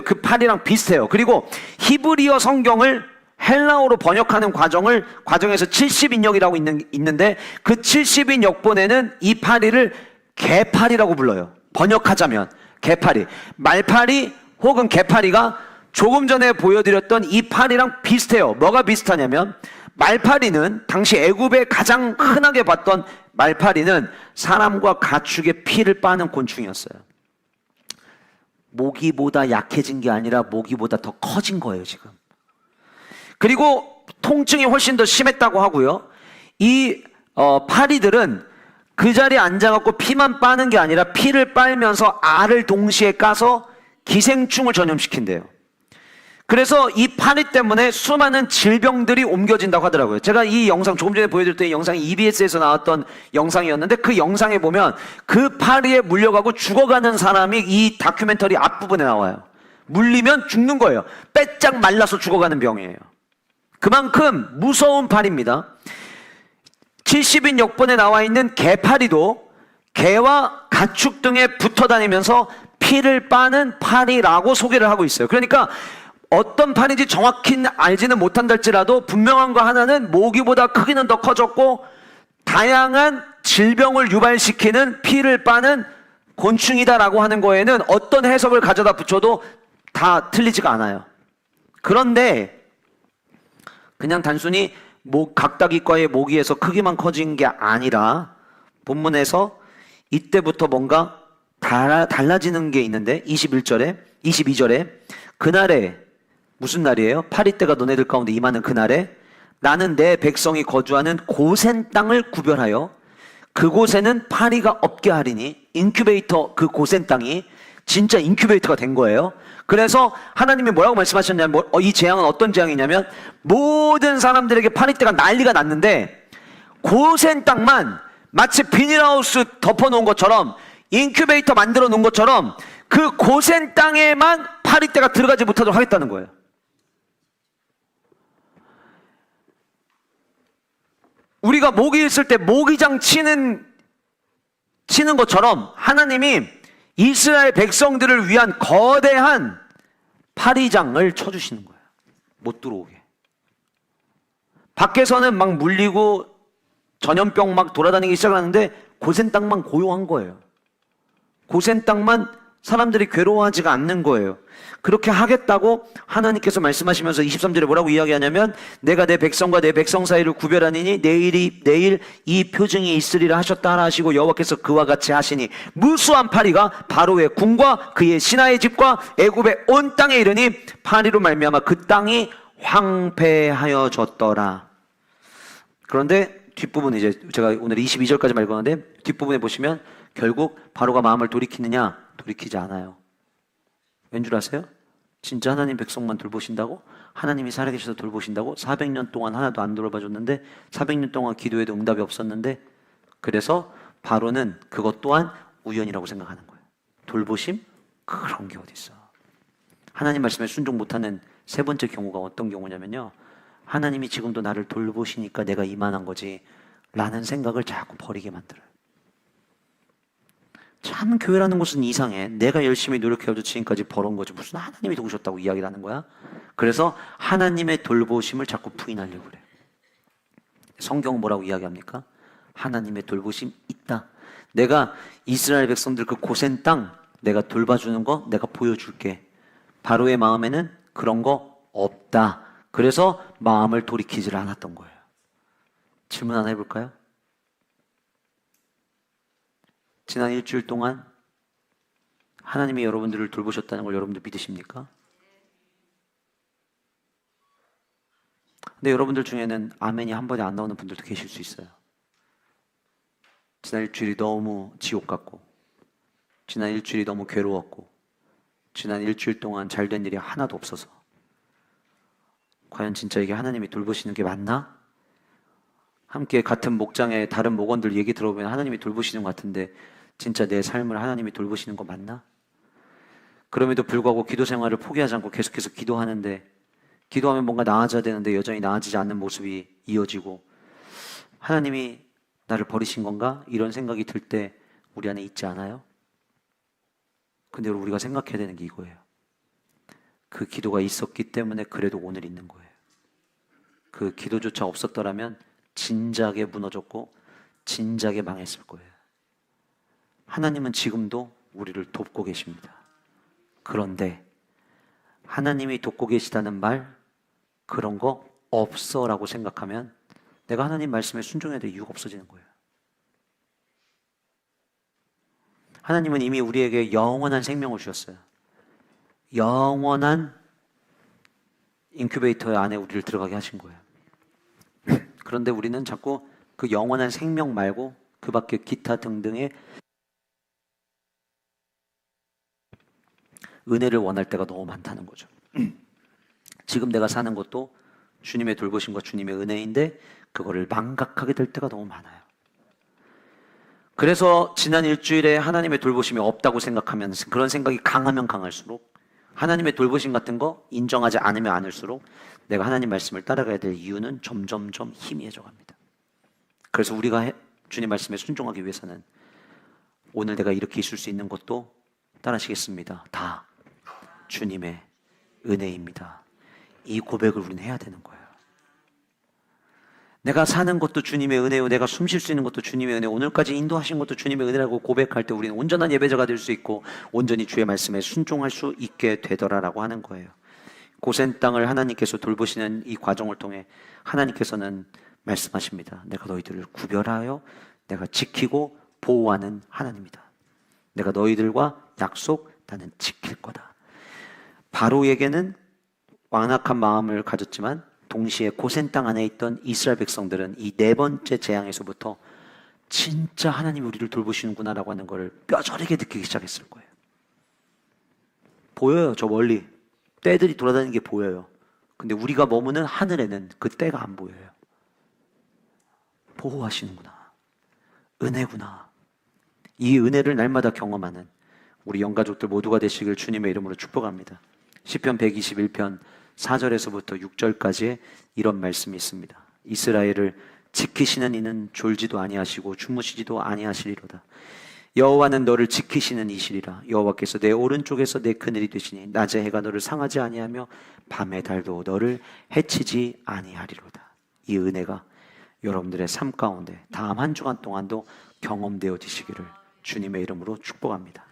그 파리랑 비슷해요. 그리고 히브리어 성경을 헬라어로 번역하는 과정에서 70인역이라고 있는데 그 70인 역본에는 이 파리를 개파리라고 불러요. 번역하자면 개파리. 말파리 혹은 개파리가 조금 전에 보여드렸던 이 파리랑 비슷해요. 뭐가 비슷하냐면 말파리는 당시 애굽에 가장 흔하게 봤던 말파리는 사람과 가축의 피를 빠는 곤충이었어요. 모기보다 약해진 게 아니라 모기보다 더 커진 거예요, 지금. 그리고 통증이 훨씬 더 심했다고 하고요. 이 파리들은 그 자리에 앉아갖고 피만 빠는 게 아니라 피를 빨면서 알을 동시에 까서 기생충을 전염시킨대요. 그래서 이 파리 때문에 수많은 질병들이 옮겨진다고 하더라고요. 제가 이 영상 조금 전에 보여드렸던 이 영상이 EBS에서 나왔던 영상이었는데, 그 영상에 보면 그 파리에 물려가고 죽어가는 사람이 이 다큐멘터리 앞부분에 나와요. 물리면 죽는 거예요. 빼짝 말라서 죽어가는 병이에요. 그만큼 무서운 파리입니다. 70인 역본에 나와 있는 개파리도 개와 가축 등에 붙어 다니면서 피를 빠는 파리라고 소개를 하고 있어요. 그러니까 어떤 파리인지 정확히 알지는 못한다 할지라도 분명한 거 하나는 모기보다 크기는 더 커졌고 다양한 질병을 유발시키는 피를 빠는 곤충이다라고 하는 거에는 어떤 해석을 가져다 붙여도 다 틀리지가 않아요. 그런데 그냥 단순히 각다기과의 모기에서 크기만 커진 게 아니라 본문에서 이때부터 뭔가 달라지는 게 있는데 22절에 그날에, 무슨 날이에요? 파리떼가 너네들 가운데 임하는 그날에 나는 내 백성이 거주하는 고센 땅을 구별하여 그곳에는 파리가 없게 하리니, 인큐베이터, 그 고센 땅이 진짜 인큐베이터가 된 거예요. 그래서 하나님이 뭐라고 말씀하셨냐면, 이 재앙은 어떤 재앙이냐면 모든 사람들에게 파리떼가 난리가 났는데 고센 땅만 마치 비닐하우스 덮어놓은 것처럼, 인큐베이터 만들어 놓은 것처럼 그 고센 땅에만 파리떼가 들어가지 못하도록 하겠다는 거예요. 우리가 모기 있을 때 모기장 치는 것처럼 하나님이 이스라엘 백성들을 위한 거대한 파리장을 쳐주시는 거예요. 못 들어오게. 밖에서는 막 물리고 전염병 막 돌아다니기 시작하는데 고센 땅만 고요한 거예요. 고센 땅만 사람들이 괴로워하지가 않는 거예요. 그렇게 하겠다고 하나님께서 말씀하시면서 23절에 뭐라고 이야기하냐면 내가 내 백성과 내 백성 사이를 구별하니니 내일 이 표징이 있으리라 하셨다 하시고 여호와께서 그와 같이 하시니 무수한 파리가 바로의 궁과 그의 신하의 집과 애굽의 온 땅에 이르니 파리로 말미암아 그 땅이 황폐하여졌더라. 그런데 뒷부분, 이제 제가 오늘 22절까지 말했는데 뒷부분에 보시면 결국 바로가 마음을 돌이키느냐? 돌이키지 않아요. 왠 줄 아세요? 진짜 하나님 백성만 돌보신다고? 하나님이 살아계셔서 돌보신다고? 400년 동안 하나도 안 돌봐줬는데 400년 동안 기도해도 응답이 없었는데, 그래서 바로는 그것 또한 우연이라고 생각하는 거예요. 돌보심? 그런 게 어디 있어. 하나님 말씀에 순종 못하는 세 번째 경우가 어떤 경우냐면요, 하나님이 지금도 나를 돌보시니까 내가 이만한 거지 라는 생각을 자꾸 버리게 만들어요. 참 교회라는 곳은 이상해. 내가 열심히 노력해가지고 지금까지 벌어온 거지 무슨 하나님이 도우셨다고 이야기를 하는 거야. 그래서 하나님의 돌보심을 자꾸 부인하려고 그래요. 성경은 뭐라고 이야기합니까? 하나님의 돌보심 있다. 내가 이스라엘 백성들 그 고센 땅 내가 돌봐주는 거 내가 보여줄게. 바로의 마음에는 그런 거 없다. 그래서 마음을 돌이키질 않았던 거예요. 질문 하나 해볼까요? 지난 일주일 동안 하나님이 여러분들을 돌보셨다는 걸 여러분들 믿으십니까? 근데 여러분들 중에는 아멘이 한 번에 안 나오는 분들도 계실 수 있어요. 지난 일주일이 너무 지옥 같고, 지난 일주일이 너무 괴로웠고, 지난 일주일 동안 잘된 일이 하나도 없어서 과연 진짜 이게 하나님이 돌보시는 게 맞나? 함께 같은 목장에 다른 목원들 얘기 들어보면 하나님이 돌보시는 것 같은데 진짜 내 삶을 하나님이 돌보시는 거 맞나? 그럼에도 불구하고 기도 생활을 포기하지 않고 계속해서 기도하는데, 기도하면 뭔가 나아져야 되는데 여전히 나아지지 않는 모습이 이어지고, 하나님이 나를 버리신 건가? 이런 생각이 들 때 우리 안에 있지 않아요? 근데 우리가 생각해야 되는 게 이거예요. 그 기도가 있었기 때문에 그래도 오늘 있는 거예요. 그 기도조차 없었더라면 진작에 무너졌고 진작에 망했을 거예요. 하나님은 지금도 우리를 돕고 계십니다. 그런데 하나님이 돕고 계시다는 말, 그런 거 없어 라고 생각하면 내가 하나님 말씀에 순종해야 될 이유가 없어지는 거예요. 하나님은 이미 우리에게 영원한 생명을 주셨어요. 영원한 인큐베이터 안에 우리를 들어가게 하신 거예요. 그런데 우리는 자꾸 그 영원한 생명 말고 그 밖에 기타 등등의 은혜를 원할 때가 너무 많다는 거죠. 지금 내가 사는 것도 주님의 돌보심과 주님의 은혜인데 그거를 망각하게 될 때가 너무 많아요. 그래서 지난 일주일에 하나님의 돌보심이 없다고 생각하면, 그런 생각이 강하면 강할수록, 하나님의 돌보심 같은 거 인정하지 않으면 않을수록 내가 하나님 말씀을 따라가야 될 이유는 점점점 희미해져 갑니다. 그래서 우리가 주님 말씀에 순종하기 위해서는 오늘 내가 이렇게 있을 수 있는 것도 따라하시겠습니다. 다 주님의 은혜입니다. 이 고백을 우리는 해야 되는 거예요. 내가 사는 것도 주님의 은혜요, 내가 숨 쉴 수 있는 것도 주님의 은혜, 오늘까지 인도하신 것도 주님의 은혜라고 고백할 때 우리는 온전한 예배자가 될 수 있고 온전히 주의 말씀에 순종할 수 있게 되더라라고 하는 거예요. 고센 땅을 하나님께서 돌보시는 이 과정을 통해 하나님께서는 말씀하십니다. 내가 너희들을 구별하여 내가 지키고 보호하는 하나님이다. 내가 너희들과 약속, 나는 지킬 거다. 바로에게는 완악한 마음을 가졌지만 동시에 고센 땅 안에 있던 이스라엘 백성들은 이 네 번째 재앙에서부터 진짜 하나님이 우리를 돌보시는구나라고 하는 걸 뼈저리게 느끼기 시작했을 거예요. 보여요. 저 멀리 떼들이 돌아다니는 게 보여요. 근데 우리가 머무는 하늘에는 그 떼가 안 보여요. 보호하시는구나, 은혜구나. 이 은혜를 날마다 경험하는 우리 영가족들 모두가 되시길 주님의 이름으로 축복합니다. 시편 121편 4절에서부터 6절까지의 이런 말씀이 있습니다. 이스라엘을 지키시는 이는 졸지도 아니하시고 주무시지도 아니하시리로다. 여호와는 너를 지키시는 이시리라. 여호와께서 내 오른쪽에서 내 그늘이 되시니 낮에 해가 너를 상하지 아니하며 밤의 달도 너를 해치지 아니하리로다. 이 은혜가 여러분들의 삶 가운데 다음 한 주간 동안도 경험되어지시기를 주님의 이름으로 축복합니다.